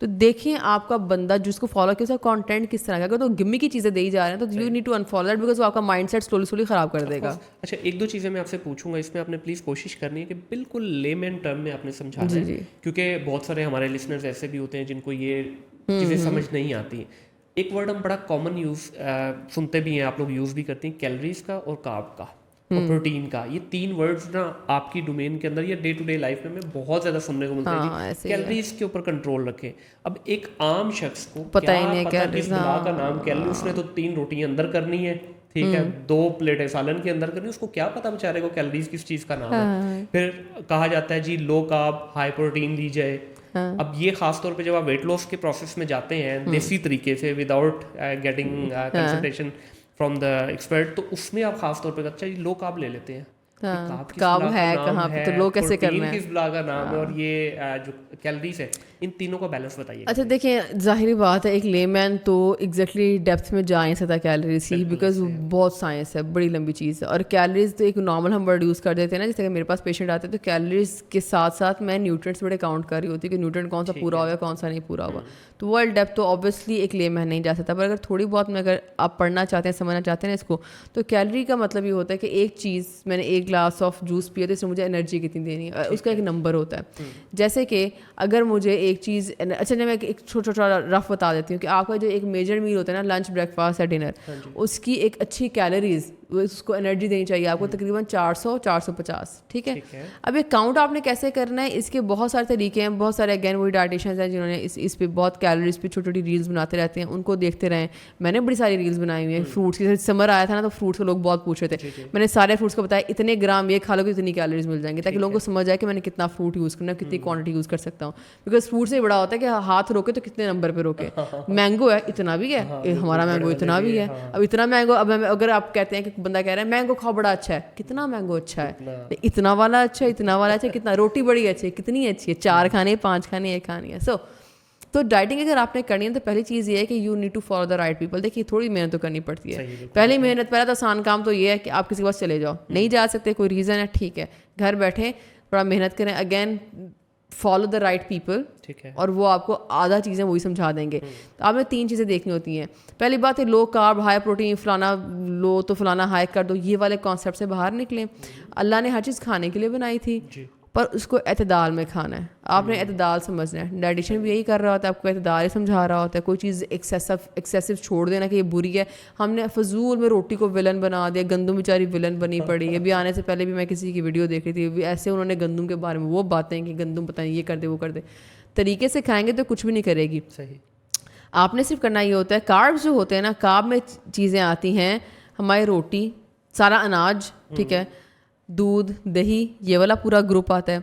Speaker 1: تو دیکھیں آپ کا بندہ جس کو فالو کیا اس کا کانٹینٹ کس طرح کا. اگر تو گمی کی چیزیں دی جا رہے ہیں تو you need to unfollow that because وہ آپ کا مائنڈ سیٹ سلولی خراب کر دے گا.
Speaker 2: اچھا ایک دو چیزیں میں آپ سے پوچھوں گا, اس میں آپ نے پلیز کوشش کرنی ہے کہ بالکل لیمن ٹرم میں آپ نے سمجھانا ہے, کیونکہ بہت سارے ہمارے لسنرز ایسے بھی ہوتے ہیں جن کو یہ چیزیں سمجھ نہیں آتی. ایک ورڈ ہم بڑا کامن یوز سنتے بھی ہیں, آپ لوگ یوز بھی کرتے ہیں, کیلریز کا اور کارب کا اور پروٹین کا. یہ تین ورڈز نا آپ کی ڈومین کے اندر یا ڈے ٹو ڈے لائف میں بہت زیادہ سننے کو ملتا ہے کہ کیلریز کے اوپر کنٹرول رکھیں. اب ایک عام شخص کو
Speaker 1: پتہ ہی نہیں
Speaker 2: کیا پتہ کس بلا کا نام کیلری, اس نے تو 3 روٹیاں اندر کرنی ہے, ٹھیک ہے, 2 پلیٹیں سالن کے اندر کرنی, اس کو کیا پتا بیچارے کو کیلریز کس چیز کا نام ہے. پھر کہا جاتا ہے جی لو کارب ہائی پروٹین لی جائے. اب یہ خاص طور پہ جب آپ ویٹ لاس کے پروسیس میں جاتے ہیں دیسی طریقے سے without getting consultation from the expert, تو اس میں آپ خاص طور پہ اچھا جی لو کارب لے لیتے ہیں,
Speaker 1: کارب ہے کہاں پہ, تو لو کیسے کرنا ہے,
Speaker 2: کس بلا کا نام ہے, اور یہ جو کیلریز ہے ان تینوں کا بیلنس بتائیے.
Speaker 1: اچھا دیکھیں ظاہری بات ہے ایک لے مین تو ایگزیکٹلی ڈیپتھ میں جا نہیں سکتا کیلریز کی, بیکاز وہ بہت سائنس ہے, بڑی لمبی چیز ہے. اور کیلریز تو ایک نارمل ہم ورڈ یوز کر دیتے ہیں نا, جیسے کہ میرے پاس پیشنٹ آتے ہیں تو کیلریز کے ساتھ ساتھ میں نیوٹرینٹس بڑے کاؤنٹ کر رہی ہوتی ہے کہ نیوٹرینٹ کون سا پورا ہوا کون سا نہیں پورا ہوا. تو ورلڈ ڈیپتھ تو آبویسلی ایک لے مین نہیں جا سکتا, پر اگر تھوڑی بہت میں اگر آپ پڑھنا چاہتے ہیں سمجھنا چاہتے ہیں اس کو, تو کیلری کا مطلب یہ ہوتا ہے کہ ایک چیز میں نے ایک گلاس آف جوس پیا تو اس میں مجھے انرجی کتنی دینی ہے, اس کا ایک نمبر ہوتا ہے. جیسے کہ اگر مجھے ایک چیز, اچھا میں ایک چھوٹا چھوٹا رف بتا دیتی ہوں کہ آپ کا جو ایک میجر میل ہوتا ہے نا لنچ بریک فاسٹ یا ڈنر, اس کی ایک اچھی کیلریز اس کو انرجی دینی چاہیے آپ کو تقریباً 400-450, ٹھیک ہے. اب یہ کاؤنٹ آپ نے کیسے کرنا ہے, اس کے بہت سارے طریقے ہیں, بہت سارے اگین وہی ڈائٹیشنز ہیں جنہوں نے اس پہ بہت کیلریز پہ چھوٹی چھوٹی ریلز بناتے رہتے ہیں, ان کو دیکھتے رہیں. میں نے بڑی ساری ریلز بنائی ہوئی ہیں فروٹس کی, سمر آیا تھا نا تو فروٹس کو لوگ بہت پوچھ رہے تھے, میں نے سارے فروٹس کو بتایا اتنے گرام یہ کھا لو کہ اتنی کیلریز مل جائیں گے, تاکہ لوگوں کو سمجھ آئے کہ میں نے کتنا فروٹ یوز کرنا ہے, کتنی کوانٹٹی یوز کر سکتا ہوں. بیکاز فروٹ سے بڑا ہوتا ہے کہ ہاتھ روکے تو کتنے نمبر پہ روکے. مینگو ہے اتنا بھی ہے, ہمارا مینگو اتنا بھی ہے, اب اتنا مینگو, اب اگر آپ کہتے ہیں کہ بندہ کہہ رہا ہے مینگو کھاؤ بڑا اچھا ہے, کتنا مینگو اچھا ہے, اتنا والا اچھا ہے, اتنا والا اچھا ہے, کتنا روٹی بڑی اچھی ہے, کتنی اچھی ہے, 4 کھانے 5 کھانے 1 کھانی ہے. سو تو ڈائٹنگ اگر آپ نے کرنی ہے تو پہلی چیز یہ ہے کہ you need to follow the right people. دیکھیے تھوڑی محنت تو کرنی پڑتی ہے, پہلی محنت, پہلا تو آسان کام تو یہ ہے کہ آپ کسی کے پاس چلے جاؤ, نہیں جا سکتے کوئی ریزن ہے, ٹھیک ہے, گھر بیٹھے تھوڑا محنت کریں, again follow the right people, اور وہ آپ کو آدھا چیزیں وہی سمجھا دیں گے. تو آپ نے 3 چیزیں دیکھنی ہوتی ہیں. پہلی بات ہے لو کارب ہائی پروٹین, فلانا لو تو فلانا ہائی کر دو, یہ والے کانسیپٹ سے باہر نکلیں. اللہ نے ہر چیز کھانے کے لیے بنائی تھی, پر اس کو اعتدال میں کھانا ہے. آپ نے اعتدال سمجھنا ہے. ڈائٹیشن بھی یہی کر رہا ہوتا ہے, آپ کو اعتدال ہی سمجھا رہا ہوتا ہے. کوئی چیز ایکسیسو چھوڑ دینا کہ یہ بری ہے. ہم نے فضول میں روٹی کو ولن بنا دیا, گندم بیچاری ولن بنی پڑی. ابھی آنے سے پہلے بھی میں کسی کی ویڈیو دیکھ رہی تھی, ایسے انہوں نے گندم کے بارے میں وہ باتیں کہ گندم پتہ نہیں یہ کر دے وہ کر دے. طریقے سے کھائیں گے تو کچھ بھی نہیں کرے گی. آپ نے صرف کرنا یہ ہوتا ہے, کاربز جو ہوتے ہیں نا, کارب میں چیزیں آتی ہیں ہماری روٹی, سارا اناج, ٹھیک ہے, دودھ دہی, یہ والا پورا گروپ آتا ہے.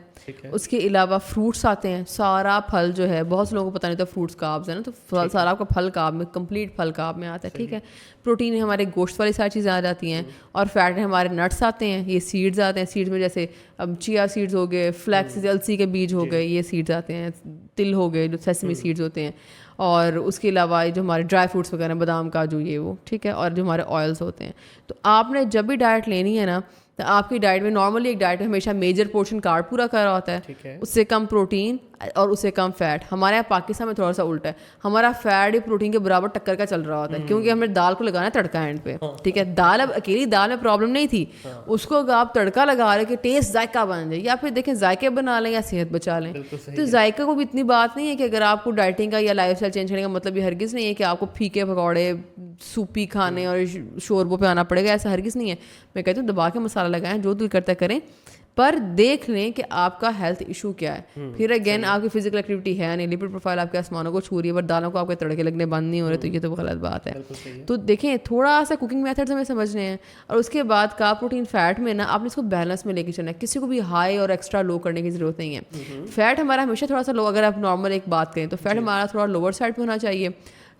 Speaker 1: اس کے علاوہ فروٹس آتے ہیں, سارا پھل جو ہے, بہت سے لوگوں کو پتہ نہیں تھا فروٹس کاربز ہیں نا, تو سارا آپ کا پھل کارب میں, کمپلیٹ پھل کارب میں آتا ہے, ٹھیک ہے. پروٹین ہمارے گوشت والی ساری چیزیں آ جاتی ہیں, اور فیٹ ہمارے نٹس آتے ہیں, یہ سیڈز آتے ہیں. سیڈز میں جیسے اب چیا سیڈز ہو گئے, فلیکس السی کے بیج ہو گئے, یہ سیڈز آتے ہیں. تل ہو گئے جو سیسمی سیڈز ہوتے ہیں, اور اس کے علاوہ جو ہمارے ڈرائی فروٹس وغیرہ, بادام کاجو یہ وہ, ٹھیک ہے, اور جو ہمارے آئلس ہوتے ہیں. تو آپ نے جب بھی ڈائٹ لینی ہے نا, تو آپ کی ڈائٹ میں نارملی ایک ڈائٹ ہمیشہ میجر پورشن کارب پورا کر رہا ہوتا ہے, اس سے کم پروٹین اور اس سے کم فیٹ. ہمارے یہاں پاکستان میں تھوڑا سا الٹا ہے, ہمارا فیٹ ہی پروٹین کے برابر ٹکر کا چل رہا ہوتا ہے, کیونکہ ہم نے دال کو لگانا ہے تڑکا اینڈ پہ, ٹھیک ہے. دال اب اکیلی دال میں پرابلم نہیں تھی, اس کو آپ تڑکا لگا رہے کہ ٹیسٹ ذائقہ بن جائے, یا پھر دیکھیں ذائقے بنا لیں یا صحت بچا لیں. تو ذائقہ کو بھی اتنی بات نہیں ہے کہ اگر آپ کو ڈائٹنگ کا یا لائف اسٹائل چینج کرنے کا مطلب یہ ہرگز نہیں ہے کہ آپ کو پھیکے پکوڑے سوپی کھانے اور شوربوں پہ آنا پڑے گا, ایسا ہرگز نہیں ہے. میں کہتی ہوں دبا کے مسالہ لگائیں, جو دل کرتا کریں, پر دیکھ لیں کہ آپ کا ہیلتھ ایشو کیا ہے. پھر اگین آپ کی فزیکل ایکٹیویٹی ہے نہیں, لپڈ پروفائل آپ کے آسمانوں کو چھو رہی ہے, پر دالوں کو آپ کے تڑکے لگنے بند نہیں ہو رہے, تو یہ تو غلط بات ہے. تو دیکھیں تھوڑا سا کوکنگ میتھڈز ہمیں سمجھنے ہیں, اور اس کے بعد کارب پروٹین فیٹ میں نا آپ نے اس کو بیلنس میں لے کے چلنا ہے. کسی کو بھی ہائی اور ایکسٹرا لو کرنے کی ضرورت نہیں ہے. فیٹ ہمارا ہمیشہ تھوڑا سا لو, اگر آپ نارمل ایک بات کریں تو فیٹ ہمارا تھوڑا لوور سائڈ پہ ہونا چاہیے.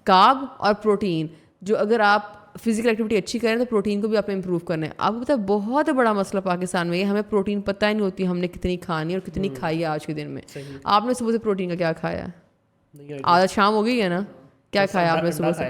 Speaker 1: کارب اور پروٹین, جو اگر آپ فزیکل ایکٹیویٹی اچھی کریں تو پروٹین کو بھی آپ نے امپروو کرنا ہے. آپ کو پتہ ہے بہت بڑا مسئلہ پاکستان میں یہ, ہمیں پروٹین پتہ ہی نہیں ہوتی ہم نے کتنی کھانی اور کتنی کھائی ہے آج کے دن میں. آپ نے صبح سے پروٹین کا کیا کھایا ہے؟ آج شام ہو گئی ہے نا, کیا کھایا آپ نے صبح سے؟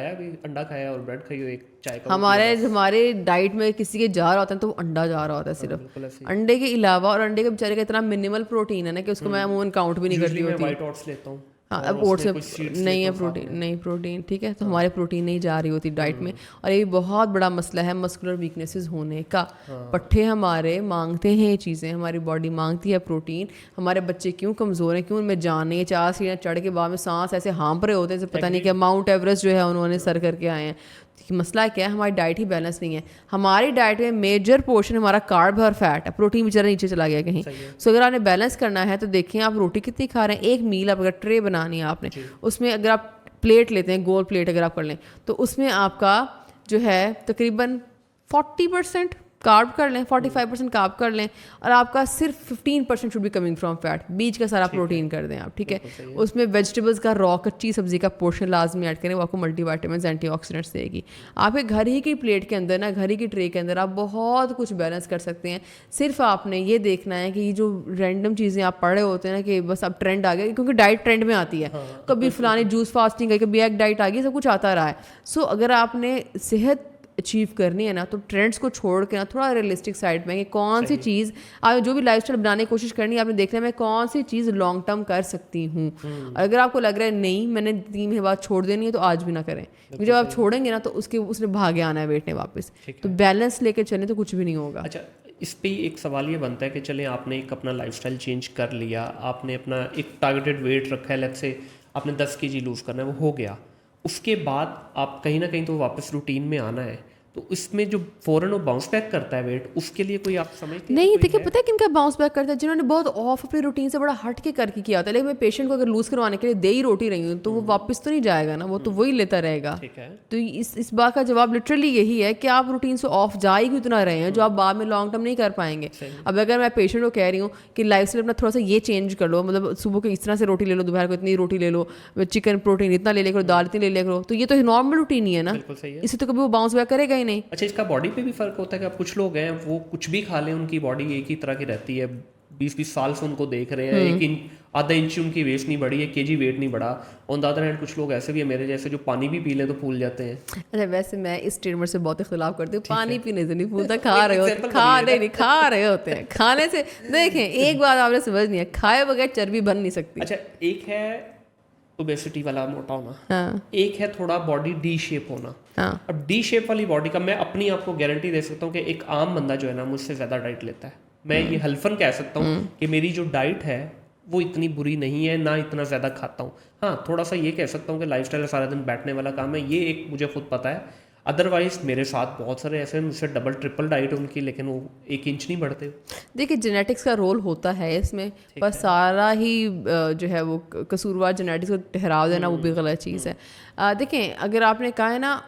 Speaker 2: انڈا کھایا اور بریڈ کھائی, ایک چائے کا.
Speaker 1: ہمارے ڈائٹ میں کسی کے جا رہا ہوتا ہے تو وہ انڈا جا رہا ہوتا ہے صرف, انڈے کے علاوہ. اور انڈے کے بیچارے کا اتنا منیمل پروٹین ہے نا کہ اس کو میں عموماً کاؤنٹ بھی نہیں کرتی ہوتی.
Speaker 2: وائٹ اوٹس لیتا ہوں.
Speaker 1: ہاں اب اوٹس میں نہیں ہے پروٹین، نہیں پروٹین، ٹھیک ہے، تو ہمارے پروٹین نہیں جا رہی ہوتی ڈائٹ میں، اور یہ بہت بڑا مسئلہ ہے مسکولر ویکنیسز ہونے کا. پٹھے ہمارے مانگتے ہیں یہ چیزیں، ہماری باڈی مانگتی ہے پروٹین. ہمارے بچے کیوں کمزور ہیں، کیوں ان میں جان نہیں ہے، 4 سیڑھیاں چڑھ کے بعد میں سانس ایسے ہانپ رہے ہوتے ہیں جیسے پتہ نہیں کیا ماؤنٹ ایوریسٹ جو ہے انہوں نے سر کر کے آئے ہیں. مسئلہ کیا ہے، ہماری ڈائٹ ہی بیلنس نہیں ہے. ہماری ڈائٹ میں میجر پورشن ہمارا کارب اور فیٹ ہے، پروٹین بیچارہ نیچے چلا گیا کہیں. سو اگر آپ نے بیلنس کرنا ہے تو دیکھیں آپ روٹی کتنی کھا رہے ہیں. ایک میل آپ اگر ٹرے بنانی ہے آپ نے، اس میں اگر آپ پلیٹ لیتے ہیں، گول پلیٹ اگر آپ کر لیں تو اس میں آپ کا جو ہے تقریباً 40% کارب کر لیں، 45% کارب کر لیں، اور آپ کا صرف 15% should be coming from fat. بیچ کا سارا پروٹین کر دیں آپ، ٹھیک ہے. اس میں ویجیٹیبلس کا را کچی سبزی کا پورشن لازمی ایڈ کریں، وہ آپ کو ملٹی وائٹامنس اینٹی آکسیڈنٹس دے گی. آپ کے گھر ہی کی پلیٹ کے اندر نا، گھر ہی کی ٹرے کے اندر آپ بہت کچھ بیلنس کر سکتے ہیں. صرف آپ نے یہ دیکھنا ہے کہ یہ جو رینڈم چیزیں آپ پڑھ رہے ہوتے ہیں نا کہ بس اب ٹرینڈ آ گیا، کیونکہ ڈائٹ ٹرینڈ میں آتی ہے، کبھی فلانی جوس فاسٹنگ ہے، کبھی ایگ ڈائٹ آ گئی، سب کچھ آتا رہا ہے. سو اگر آپ نے صحت اچیو کرنی ہے نا تو ٹرینڈس کو چھوڑ کے نا تھوڑا ریئلسٹک سائڈ میں کہ کون سی چیز آپ جو بھی لائف اسٹائل بنانے کی کوشش کرنی ہے، آپ نے دیکھنا ہے میں کون سی چیز لانگ ٹرم کر سکتی ہوں. اور اگر آپ کو لگ رہا ہے نہیں میں نے 3 مہینے بعد چھوڑ دینی ہے تو آج بھی نہ کریں، کیونکہ جب آپ چھوڑیں گے نا تو اس نے بھاگے آنا ہے ویٹ نے واپس. تو بیلنس لے کے چلیں تو کچھ بھی نہیں ہوگا.
Speaker 2: اچھا، اس پہ ایک سوال یہ بنتا ہے کہ چلیں آپ نے ایک اپنا لائف اسٹائل چینج کر لیا، آپ نے اپنا ایک ٹارگیٹڈ ویٹ رکھا ہے، لیٹس سے آپ نے 10 kg لوز کرنا ہے، وہ ہو گیا. اس کے بعد آپ کہیں نہ کہیں تو واپس روٹین میں آنا ہے، تو اس میں جو فوراً وہ باؤنس بیک کرتا ہے ویٹ، اس کے لیے کوئی آپ سمجھتے ہیں؟
Speaker 1: نہیں دیکھیں، پتہ ہے کن کا باؤنس بیک کرتا ہے؟ جنہوں نے بہت آف اپنی روٹین سے بڑا ہٹ کے کر کے کیا ہوتا ہے. لیکن میں پیشنٹ کو اگر لوز کروانے کے لیے دے ہی روٹی رہی ہوں تو وہ واپس تو نہیں جائے گا نا، وہ تو وہی لیتا رہے گا. تو اس بات کا جواب لٹرلی یہی ہے کہ آپ روٹین سے آف جا ہی اتنا رہے ہیں جو آپ بعد میں لانگ ٹرم نہیں کر پائیں گے. اب اگر میں پیشنٹ کو کہہ رہی ہوں کہ لائف اسٹائل اپنا تھوڑا سا یہ چینج کر لو، مطلب صبح کو اس طرح سے روٹی لے لو، دوپہر کو اتنی روٹی لے لو، چکن پروٹین اتنا لے لے کرو، دال اتنی لے لے کرو، تو یہ تو نارمل روٹین ہی ہے نا، اس سے تو کبھی وہ باؤنس بیک کرے گا ہی نہیں.
Speaker 2: اچھا، اس کا باڈی پہ بھی فرق ہوتا ہے کہ اب کچھ لوگ ہیں وہ کچھ بھی کھا لیں، ان کی باڈی ایک ہی طرح کی رہتی ہے، 20 سال سے ان کو دیکھ رہے ہیں، 1 آدھا انچ ان کی ویسٹ نہیں بڑھی، 1 kg ویٹ نہیں بڑھا. آن دا ادر ہینڈ کچھ لوگ ایسے بھی ہیں میرے جیسے جو پانی بھی پی لیں تو پھول جاتے ہیں.
Speaker 1: اچھا، ویسے میں اس اسٹیٹمنٹ سے بہت اختلاف کرتی ہوں، پانی پینے سے نہیں پھولتا، کھا رہے ہوتے ہیں. کھانے سے دیکھیں ایک بات آپ نے سمجھنی ہے، کھائے بغیر چربی بن نہیں سکتی.
Speaker 2: اچھا، ایک ہے اوبیسٹی والا موٹا ہونا، ایک ہے تھوڑا باڈی ڈی شیپ ہونا. اب ڈی شیپ والی باڈی کا میں اپنی آپ کو گارنٹی دے سکتا ہوں کہ ایک عام بندہ جو ہے نا مجھ سے زیادہ ڈائٹ لیتا ہے. میں یہ حلفاً کہہ سکتا ہوں کہ میری جو ڈائٹ ہے وہ اتنی بری نہیں ہے، نہ اتنا زیادہ کھاتا ہوں. ہاں، تھوڑا سا یہ کہہ سکتا ہوں کہ لائف اسٹائل سارا دن بیٹھنے والا کام ہے، یہ ایک مجھے خود پتہ ہے. ادروائز میرے ساتھ بہت سارے ایسے ہیں مجھ سے ڈبل ٹرپل ڈائٹ ان کی، لیکن وہ 1 انچ نہیں بڑھتے.
Speaker 1: دیکھیے جینیٹکس کا رول ہوتا ہے اس میں، پر سارا ہی جو ہے وہ قصوروار جینیٹکس کو ٹھہراؤ دینا وہ بھی غلط چیز ہے. دیکھیں اگر آپ نے کہا ہے نا،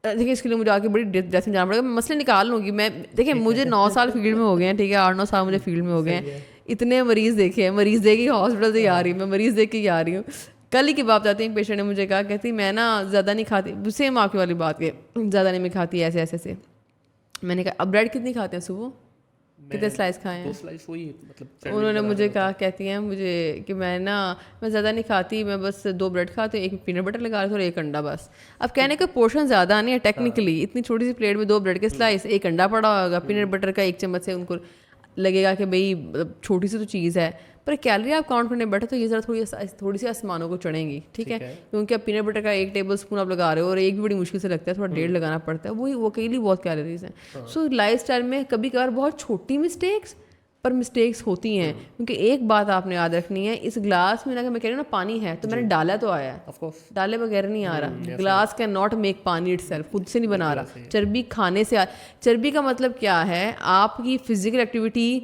Speaker 1: دیکھیں اس کے لیے مجھے آگے بڑی ڈیپتھ میں جانا پڑے گا، میں مسئلے نکال لوں گی. میں دیکھیں مجھے 9 سال فیلڈ میں ہو گئے ہیں، ٹھیک ہے، 8-9 سال مجھے فیلڈ میں ہو گئے ہیں. اتنے مریض دیکھے ہیں، مریض دیکھ کے ہاسپٹل سے ہی آ رہی ہوں، میں مریض دیکھ کے ہی آ رہی ہوں. کل ہی کی بات آتی ہے، ایک پیشنٹ نے مجھے کہا، کہتی میں نا زیادہ نہیں کھاتی، سیم آپ کی والی بات کے زیادہ نہیں میں کھاتی ایسے ایسے سے. میں نے کہا اب بریڈ کتنی کھاتے ہیں صبح، کتنے سلائس کھائے ہیں؟
Speaker 2: 2 سلائس وہی مطلب.
Speaker 1: انہوں نے مجھے کہا، کہتی ہیں مجھے کہ میں زیادہ نہیں کھاتی، میں بس 2 بریڈ کھاتی ہوں، ایک پینٹ بٹر لگا رہی تھی اور 1 انڈا بس. اب کہنے کا پورشن زیادہ نہیں ہے ٹیکنیکلی، اتنی چھوٹی سی پلیٹ میں 2 بریڈ کے سلائس، 1 انڈا پڑا ہوگا، پینٹ بٹر کا 1 چمچ سے ان کو لگے گا کہ بھئی چھوٹی سی تو چیز ہے، پر کیلری آپ کاؤنٹ کرنے بیٹھے تو یہ ذرا تھوڑی سی آسمانوں کو چڑھیں گی، ٹھیک ہے. کیونکہ اب پینٹ بٹر کا 1 ٹیبل اسپون آپ لگا رہے ہو اور ایک بھی بڑی مشکل سے لگتا ہے، تھوڑا 1.5 لگانا پڑتا ہے، وہی وہ اکیلی بہت کیلریز ہیں. سو لائف اسٹائل میں کبھی کبھار بہت چھوٹی مسٹیکس پر مسٹیکس ہوتی ہیں. کیونکہ ایک بات آپ نے یاد رکھنی ہے، اس گلاس میں اگر میں کہہ رہی ہوں نا پانی ہے تو میں نے ڈالا تو آیا ہے، ڈالے بغیر نہیں آ رہا. گلاس کین ناٹ میک پانی اٹ سیلف، خود سے نہیں بنا رہا. چربی کھانے سے چربی کا مطلب کیا ہے، آپ کی فزیکل ایکٹیویٹی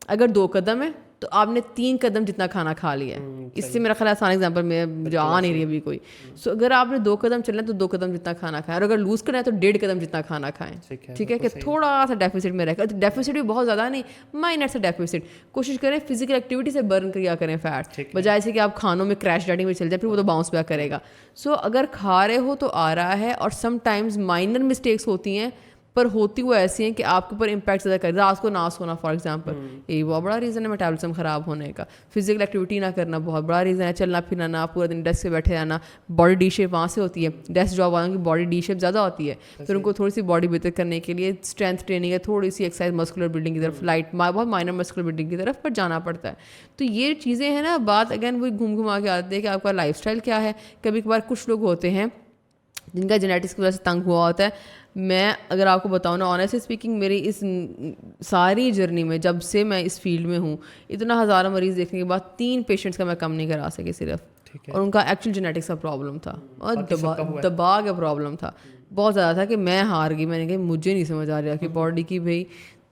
Speaker 1: اگر 2 قدم ہے تو آپ نے 3 قدم جتنا کھانا کھا لیا ہے. اس سے میرا خیال آسان ایگزامپل میں جو آ نہیں رہی ابھی کوئی. سو اگر آپ نے 2 قدم چلنا ہے تو 2 قدم جتنا کھانا کھائیں، اور اگر لوز کرنا ہے تو 1.5 قدم جتنا کھانا کھائیں. ٹھیک ہے، کہ تھوڑا سا ڈیفیسٹ میں رہ کر، ڈیفیسٹ بھی بہت زیادہ نہیں، مائنر سے ڈیفیسٹ. کوشش کریں فزیکل ایکٹیویٹی سے برن کیا کریں فیٹ، بجائے سے کہ آپ کھانوں میں کریش ڈائٹنگ میں چل جائیں، پھر وہ تو باؤنس بیک کرے گا. سو اگر کھا رہے ہو تو آ رہا ہے، اور سم ٹائمز مائنر مسٹیکس ہوتی ہیں پر ہوتی وہ ایسی ہیں کہ آپ کے اوپر امپیکٹ زیادہ کر. رات کو نہ سونا فار ایگزامپل, یہ بہت بڑا ریزن ہے میٹابولزم خراب ہونے کا. فزیکل ایکٹیویٹی نہ کرنا بہت بڑا ریزن ہے. چلنا پھرنا نہ, پورا دن ڈیسک پہ بیٹھے رہنا. باڈی ڈی شیپ وہاں سے ہوتی ہے, ڈیسک جاب والوں کی باڈی ڈی شیپ زیادہ ہوتی ہے, پھر ان کو تھوڑی سی باڈی بہتر کرنے کے لیے اسٹرینتھ ٹریننگ ہے, تھوڑی سی ایکسرسائز مسکولر بلڈنگ کی طرف, لائٹ بہت مائنر مسکولر بلڈنگ کی طرف پر جانا پڑتا ہے. تو یہ چیزیں ہیں نا. بات اگین وہی گھوم گھما کے آتی ہے کہ آپ کا لائف اسٹائل کیا ہے. کبھی کبھار کچھ لوگ ہوتے ہیں جن کا جینیٹکس کی وجہ سے تنگ ہوا ہوتا ہے. میں اگر آپ کو بتاؤں نا آنیسٹلی اسپیکنگ, میری اس ساری جرنی میں جب سے میں اس فیلڈ میں ہوں, اتنا ہزاروں مریض دیکھنے کے بعد 3 پیشنٹس کا میں کم نہیں کرا سکی صرف, اور ان کا ایکچوئل جینیٹکس کا پرابلم تھا اور دبا کا پرابلم تھا بہت زیادہ تھا کہ میں ہار گئی. میں نے کہا مجھے نہیں سمجھ آ رہا کہ باڈی کی بھائی.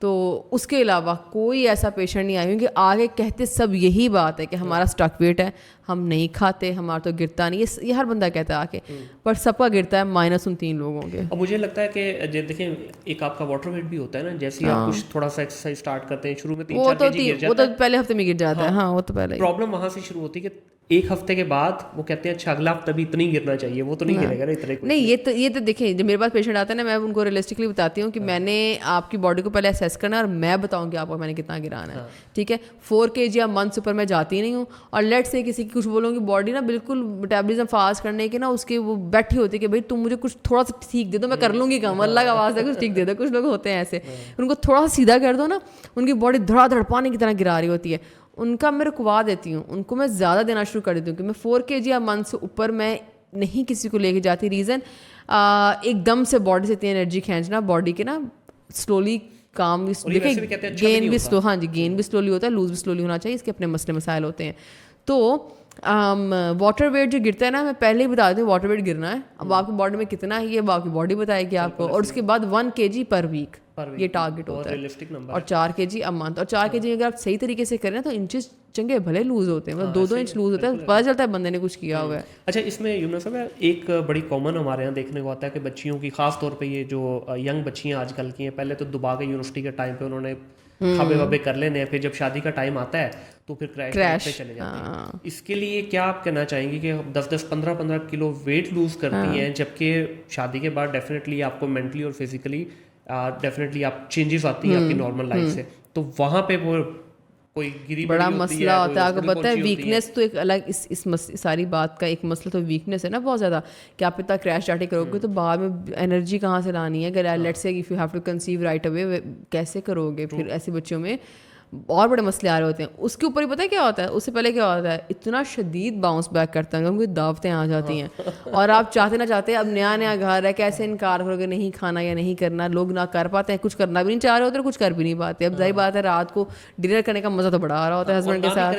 Speaker 1: تو اس کے علاوہ کوئی ایسا پیشنٹ نہیں آیا, کیونکہ آگے کہتے سب یہی بات ہے کہ ہمارا اسٹاک ویٹ ہے, ہم نہیں کھاتے, ہمارا تو گرتا نہیں. یہ ہر بندہ کہتا ہے آ کے, پر سب کا گرتا ہے مائنس ان 3 لوگوں کے.
Speaker 2: اور مجھے لگتا ہے کہ دیکھیں ایک آپ کا واٹر ویٹ بھی ہوتا ہے نا, جیسے آپ کچھ تھوڑا سا ایکسرسائز اسٹارٹ کرتے ہیں شروع میں 3-4 kg گر جاتا ہے,
Speaker 1: وہ تو پہلے ہفتے میں گر جاتا ہے. ہاں وہ تو پہلے
Speaker 2: پرابلم وہاں سے شروع ہوتی ہے کہ ایک ہفتے کے بعد وہ کہتے ہیں اچھا اگلا ہفتہ بھی اتنا ہی گرنا چاہیے, وہ تو نہیں گرے گا اتنے.
Speaker 1: نہیں, یہ تو دیکھیں جب میرے پاس پیشنٹ آتا ہے نا, میں ان کو ریئلسٹکلی بتاتی ہوں کہ میں نے آپ کی باڈی کو پہلے اسیس کرنا ہے اور میں بتاؤں کہ آپ کو میں نے کتنا گرانا ہے. ٹھیک ہے, 4 kg یا منتھ سے اوپر میں جاتی نہیں ہوں. اور لیٹ سے کسی کی کچھ بولوں کہ باڈی نا بالکل میٹابولزم فاسٹ کرنے کے نا اس کی وہ بیٹھی ہوتی ہے کہ بھائی تم مجھے کچھ تھوڑا سا ٹھیک دے دو, میں کر لوں گی کام, اللہ کا واسطہ کچھ ٹھیک دے دو. کچھ لوگ ہوتے ہیں ایسے, ان کو تھوڑا سا سیدھا کر دو نا, ان کی باڈی دھڑا دھڑ پانی کی طرح گرا رہی ہوتی ہے. ان کا میں رکوا دیتی ہوں, ان کو میں زیادہ دینا شروع کر دیتی ہوں کہ میں 4 kg یا منتھ سے اوپر میں نہیں کسی کو لے کے جاتی. ریزن ایک دم سے باڈی سے اتنی انرجی کھینچنا, باڈی کے نا سلولی کام دیکھیں گین بھی سلو, ہاں جی گین بھی سلولی ہوتا ہے, لوز بھی سلولی ہونا چاہیے, اس کے اپنے مسئلے مسائل ہوتے ہیں. تو واٹر ویٹ جو گرتا ہے نا, میں پہلے ہی بتا دیتی ہوں واٹر ویٹ گرنا ہے. اب آپ کی باڈی میں کتنا ہے یہ اب آپ کی باڈی بتائے گی آپ کو, اور اس کے بعد 1 kg پر ویک یہ ٹارگیٹ ہوتا ہے, اور 4 kg ا منتھ. اور 4 kg اگر آپ صحیح طریقے سے کریں تو انچز چنگے بھلے لوز ہوتے ہیں, مطلب 2-2 انچ لوز ہوتا ہے, پتہ چلتا ہے بندے نے کچھ کیا ہوا ہے.
Speaker 2: اچھا اس میں یمنا صاحب ایک بڑی کامن ہمارے یہاں دیکھنے کو آتا ہے کہ بچیوں کی خاص طور پہ یہ جو ینگ بچیاں آج کل کی ہیں, پہلے تو دبا کے یونیورسٹی کے ٹائم پہ انہوں نے کھابے وابے کر لینے ہیں, پھر جب شادی کا ٹائم آتا ہے تو پھر کریش پہ چلے جاتے ہیں. اس کے لیے کیا آپ کہنا چاہیں گے کہ 10-10 15-15 کلو ویٹ لوز کرتی ہیں, جبکہ شادی کے بعد ڈیفینیٹلی آپ کو مینٹلی اور فزیکلی ڈیفینیٹلی آپ چینجز آتی ہیں آپ کی نارمل لائف سے, تو وہاں پہ وہ کوئی گری
Speaker 1: بڑا مسئلہ ہوتا ہے. آپ کو پتہ ہے ویکنیس تو ایک الگ اس ساری بات کا ایک مسئلہ تو ویکنیس ہے نا بہت زیادہ, کہ آپ اتنا کریش ڈاٹی کرو گے تو بعد میں انرجی کہاں سے لانی ہے. اگر let's say if you have to conceive right away کیسے کرو گے, پھر ایسے بچوں میں اور بڑے مسئلے آ رہے ہوتے ہیں. اس کے اوپر ہی پتہ ہے کیا ہوتا ہے, اس سے پہلے کیا ہوتا ہے, اتنا شدید باؤنس بیک کرتا ہے کیونکہ دعوتیں آ جاتی ہیں, اور آپ چاہتے نہ چاہتے اب نیا گھر ہے, کیسے انکار کرو گے نہیں کھانا یا نہیں کرنا. لوگ نہ کر پاتے ہیں, کچھ کرنا بھی نہیں چاہ رہے ہوتے اور کچھ کر بھی نہیں پاتے. اب ظاہر بات ہے رات کو ڈنر کرنے کا مزہ تو بڑا آ رہا ہوتا ہے ہسبینڈ کے ساتھ.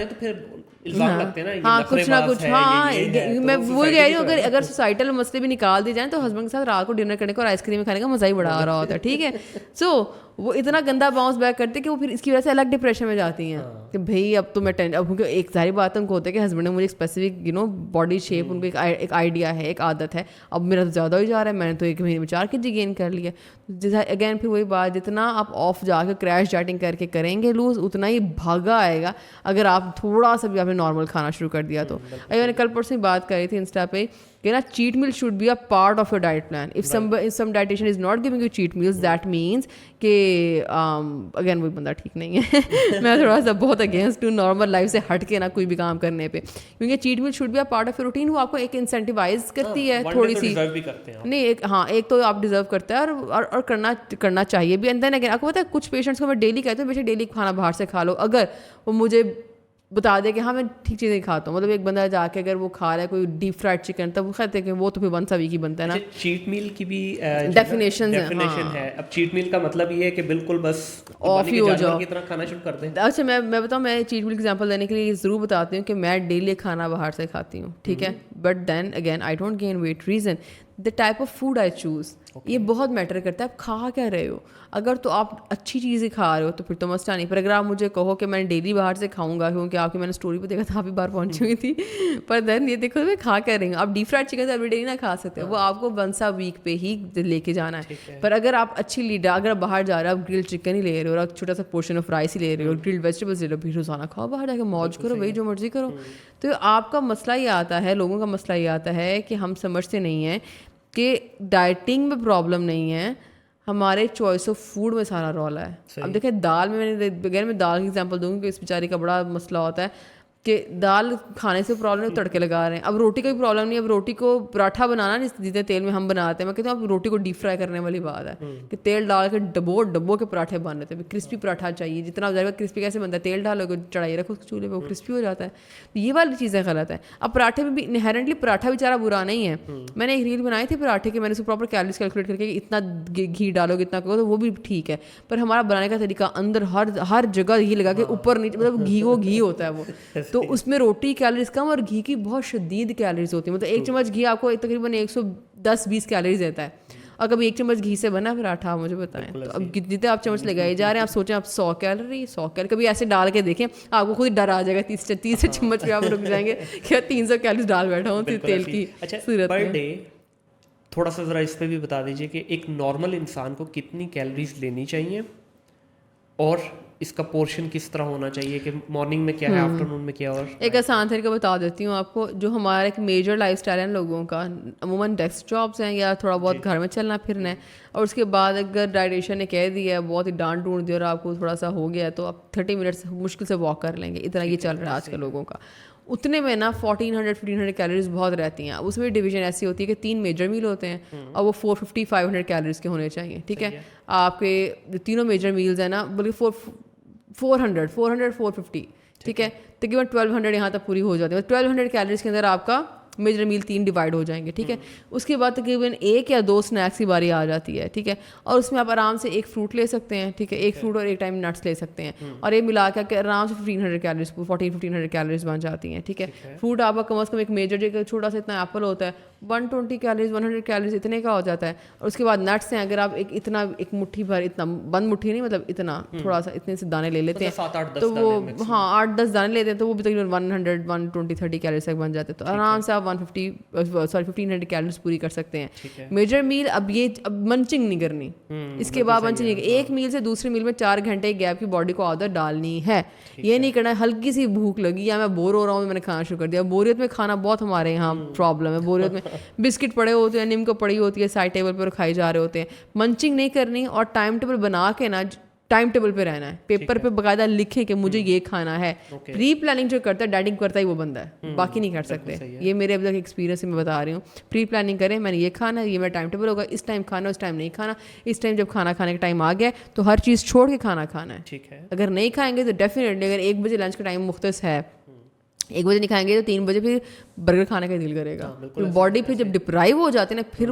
Speaker 1: ہاں کچھ نہ کچھ, ہاں میں وہی کہہ رہی ہوں, اگر سوسائٹل مسئلے بھی نکال دی جائیں تو ہسبینڈ کے ساتھ رات کو ڈنر کرنے کا اور آئس کریم کھانے کا مزہ ہی بڑا آ رہا ہوتا ہے. ٹھیک ہے, سو وہ اتنا گندا باؤنس بیک کرتے کہ وہ پھر اس کی وجہ سے الگ ڈپریشن میں جاتی ہیں کہ بھائی اب تو میں اب کیونکہ ایک ساری بات ان کو ہوتا ہے کہ ہسبینڈ نے مجھے اسپیسیفک باڈی شیپ, ان کو ایک آئیڈیا ہے, ایک عادت ہے, اب میرا تو زیادہ ہی جا رہا ہے, میں نے تو 1 مہینے میں 4 kg گین کر لیا. جیسا اگین پھر وہی بات, جتنا آپ آف جا کے کریش ڈائٹنگ کر کے کریں گے لوز, اتنا ہی بھاگا آئے گا اگر آپ تھوڑا سا بھی آپ نے نارمل کھانا شروع کر دیا تو. میں نے کل پرسوں بات کری تھی انسٹا پہ کہ نا cheat meal should be a part of your diet plan. If some dietitian is not giving you cheat meals that means کہ اگین وہی بندہ ٹھیک نہیں ہے. میں تھوڑا سا بہت اگینسٹ ہوں نارمل لائف سے ہٹ کے نا کوئی بھی کام کرنے پہ, کیونکہ cheat meal should be a part of your routine. وہ آپ کو ایک انسینٹیوائز کرتی ہے تھوڑی سی, نہیں ایک ہاں ایک تو آپ ڈیزرو کرتا ہے اور کرنا چاہیے بھی. اینڈ دین اگین آپ کو پتہ ہے کچھ پیشنٹس کو میں ڈیلی کہتی ہوں بیشک ڈیلی کھانا باہر سے کھا لو, اگر وہ مجھے بتا دے کہ ہاں میں ٹھیک چیزیں کھاتا ہوں. مطلب ایک بندہ جا کے اگر وہ کھا رہا ہے کوئی ڈیپ فرائڈ چکن, تب وہ کہتے ہیں کہ وہ تو پھر 1 ویک ہی بنتا ہے نا.
Speaker 2: چیٹ میل کی بھی
Speaker 1: ڈیفینیشن
Speaker 2: ہے. اب چیٹ میل کا مطلب یہ ہے کہ بالکل بس
Speaker 1: آف ہی ہو جاؤ
Speaker 2: کی طرح کھانا شروع کر دیں.
Speaker 1: اچھا میں بتاؤں, میں چیٹ میل ایگزامپل دینے کے لیے ضرور بتاتی ہوں کہ میں ڈیلی کھانا باہر سے کھاتی ہوں, ٹھیک ہے, but then again I don't gain weight. Reason the type of food I choose, یہ بہت میٹر کرتا ہے آپ کھا کیا رہے ہو. اگر تو آپ اچھی چیزیں کھا رہے ہو تو پھر تو مسئلہ نہیں, پر اگر آپ مجھے کہو کہ میں ڈیلی باہر سے کھاؤں گا, کیونکہ آپ کی میں نے اسٹوری پہ دیکھا تھا آپ بھی باہر پہنچی ہوئی تھی, پر دین یہ دیکھو میں کھا کیا رہی ہوں. آپ deep fried chicken every day نہیں کھا سکتے, وہ آپ کو 1 ویک پہ ہی لے کے جانا ہے. پر اگر آپ اچھی لیڈر, اگر آپ باہر جا رہے ہو, آپ گرل چکن ہی لے رہے ہو اور چھوٹا سا پورشن آف رائس ہی لے رہے ہو, گرلڈ ویجیٹیبلس لے رہے ہو, پھر روزانہ کھاؤ باہر جا کے, موج کرو بھائی, جو مرضی کرو. تو آپ کا مسئلہ یہ آتا ہے, لوگوں کا مسئلہ یہ آتا ہے کہ ہم سمجھتے نہیں ہیں کہ ڈائٹنگ میں پرابلم نہیں ہے, ہمارے چوائس آف فوڈ میں سارا رولا ہے. اب دیکھیں دال میں بغیر میں دال کی ایگزامپل دوں گی کہ اس بیچاری کا بڑا مسئلہ ہوتا ہے کہ دال کھانے سے پرابلم ہے, تڑکے لگا رہے ہیں. اب روٹی کا بھی پرابلم نہیں, اب روٹی کو پراٹھا بنانا نہیں جتنے تیل میں ہم بناتے ہیں. میں کہتا ہوں اب روٹی کو ڈیپ فرائی کرنے والی بات ہے کہ تیل ڈال کے ڈبو کے پراٹھے بن رہے ہیں. کرسپی پراٹھا چاہیے, جتنا ہو جائے گا کرسپی کیسے بنتا ہے, تیل ڈالو گے چڑھائی رکھو چولہے پہ, وہ کرسپی ہو جاتا ہے. تو یہ والی چیزیں غلط ہیں. اب پراٹھے میں بھی انہیرنٹلی پراٹھا بیچارہ برا نہیں ہے. میں نے ایک ریل بنائی تھی پراٹھے کے, میں نے اس کو پراپر کیلریز کیلکولیٹ کر کے اتنا گھی ڈالو گے اتنا کرو تو وہ بھی ٹھیک ہے. پر ہمارا بنانے کا طریقہ اندر ہر جگہ گھی لگا کے اوپر نیچے, مطلب گھی وہ گھی ہوتا ہے وہ, تو اس میں روٹی کیلریز کم اور گھی کی بہت شدید کیلریز ہوتی ہیں. مطلب ایک چمچ گھی آپ کو تقریباً 110-20 کیلریز دیتا ہے. اور کبھی ایک چمچ گھی سے بنا پراٹھا آپ مجھے بتائیں تو اب جتنے آپ چمچ لگائے جا رہے ہیں آپ سوچیں آپ 100 کیلری کبھی ایسے ڈال کے دیکھیں آپ کو خود ڈر آ جائے گا. 30 چمچ پہ آپ رک جائیں گے کہ 300 کیلریز ڈال بیٹھا ہوں تیل کی صورت
Speaker 2: پر
Speaker 1: میں.
Speaker 2: ڈے تھوڑا سا ذرا اس پہ بھی بتا دیجیے کہ ایک نارمل انسان کو کتنی کیلریز لینی چاہیے اور اس کا پورشن کس طرح ہونا چاہیے, کہ مارننگ میں کیا ہے, آفٹر نون میں کیا. اور
Speaker 1: ایک آسان طریقہ بتا دیتی ہوں آپ کو. جو ہمارا ایک میجر لائف اسٹائل ہے لوگوں کا, عموماً ڈیسک جابس ہیں یا تھوڑا بہت گھر میں چلنا پھرنا ہے, اور اس کے بعد اگر ڈائٹیشن نے کہہ دیا ہے بہت ہی ڈانٹ ڈونٹ دی اور آپ کو تھوڑا سا ہو گیا ہے تو آپ 30 منٹس مشکل سے واک کر لیں گے. اتنا یہ چل رہا ہے آج کل لوگوں کا. اتنے میں نا 1400-1500 کیلریز بہت رہتی ہیں. اس میں ڈویژن ایسی ہوتی ہے کہ 3 میجر میل ہوتے ہیں اور وہ 450-500 کیلریز کے ہونے چاہیے. ٹھیک ہے, آپ کے جو تینوں میجر میلز ہیں نا بلکہ 400-450, ٹھیک ہے, تقریباً 1200 یہاں تک پوری ہو جاتی ہے. 1200 کیلریز کے اندر آپ کا میجر میل 3 ڈیوائڈ ہو جائیں گے. ٹھیک ہے, اس کے بعد تقریباً 1 یا 2 اسنیکس کی باری آ جاتی ہے. ٹھیک ہے, اور اس میں آپ آرام سے ایک فروٹ لے سکتے ہیں. ٹھیک ہے, ایک فروٹ اور ایک ٹائم نٹس لے سکتے ہیں, اور یہ ملا کے آرام سے 1500 کیلریز 1400-1500 کیلریز بن جاتی ہیں. ٹھیک ہے, فروٹ آپ کا کم از کم ایک میجر جو چھوٹا سا اتنا ایپل ہوتا ہے 120 کیلریز 100 کیلریز اتنے کا ہو جاتا ہے. اور اس کے بعد نٹس ہیں, اگر آپ ایک مٹھی بھر, اتنا بند مٹھی نہیں, مطلب اتنا تھوڑا سا اتنے سے دانے لے لیتے ہیں تو وہ 8-10 دانے لیتے ہیں تو وہ بھی تقریباً 120-130 کیلریز تک بن جاتے ہیں. تو آرام سے آپ 1500 کیلریز پوری کر سکتے ہیں. میجر میل اب منچنگ نہیں کرنی, اس کے بعد منچنگ نہیں, ایک میل سے دوسرے میل میں 4 گھنٹے گیپ کی باڈی کو عادت ڈالنی ہے. یہ نہیں کرنا ہلکی سی بھوک لگی یا میں بور ہو رہا ہوں میں نے کھانا شروع کر دیا. بوریت میں کھانا بہت ہمارے یہاں پرابلم ہے. بوریت میں بسکٹ پڑے ہوتے ہیں, نیم کو پڑی ہوتی ہے سائڈ ٹیبل پر کھائی جا رہے ہوتے ہیں. منچنگ نہیں کرنی اور ٹائم ٹیبل بنا کے نا ٹائم ٹیبل پہ رہنا ہے. پیپر پہ باقاعدہ لکھیں کہ مجھے یہ کھانا ہے. پری پلاننگ جو کرتا ہے ڈائٹنگ کرتا ہے وہ بندہ ہے, باقی نہیں کر سکتے. یہ میرے اب تک ایکسپیرینس سے میں بتا رہی ہوں. پری پلاننگ کریں, میں نے یہ کھانا ہے, یہ میرا ٹائم ٹیبل ہوگا, اس ٹائم کھانا, اس ٹائم نہیں کھانا, اس ٹائم جب کھانا کھانے کا ٹائم آ گیا تو ہر چیز چھوڑ کے کھانا کھانا ہے.
Speaker 2: ٹھیک ہے,
Speaker 1: اگر نہیں کھائیں گے تو ڈیفینیٹلی اگر 1 بجے لنچ کا ٹائم مختص ہے, 1 بجے نہیں کھائیں گے تو 3 بجے پھر برگر کھانے کا دل کرے گا. باڈی پھر جب ڈپرائیو ہو جاتی ہے نا پھر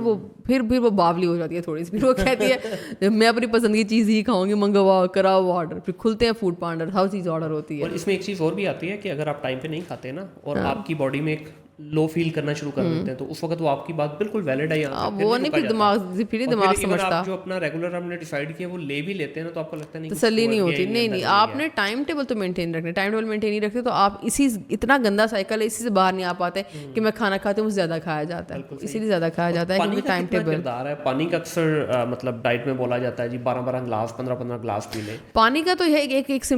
Speaker 1: وہ باولی ہو جاتی ہے تھوڑی سی. پھر وہ کہتی ہے میں اپنی پسند کی چیز ہی کھاؤں گی, منگواؤ کراؤ آرڈر. پھر کھلتے ہیں فوڈ پانڈا, ہر چیز آرڈر ہوتی ہے.
Speaker 2: اور اس میں ایک چیز اور بھی آتی ہے کہ اگر آپ ٹائم پہ نہیں کھاتے نا اور آپ کی باڈی میں ایک لو فیل کرنا شروع کر دیتے ہیں تو اس وقت وہ آپ کی بات بالکل ویلڈ ہے.
Speaker 1: وہ نہیں پھر دماغ سمجھتا.
Speaker 2: آپ جو اپنا ریگولر آپ نے ڈیسائیڈ کیا وہ لے بھی لیتے ہیں نا تو آپ کو لگتا ہے نہیں,
Speaker 1: تسلی نہیں ہوتی. نہیں, آپ نے ٹائم ٹیبل تو مینٹین رکھنا. ٹائم ٹیبل مینٹین نہیں رکھتے تو آپ اسی اتنا گندا سائیکل ہے, اسی سے باہر نہیں آ پاتے کہ میں کھانا کھاتے ہوں زیادہ کھایا جاتا ہے. اسی لیے زیادہ کھایا جاتا ہے کیونکہ ٹائم ٹیبل.
Speaker 2: پانی کا اکثر مطلب ڈائٹ میں بولا جاتا ہے جی 12 گلاس 15 گلاس پی لیں.
Speaker 1: پانی کا تو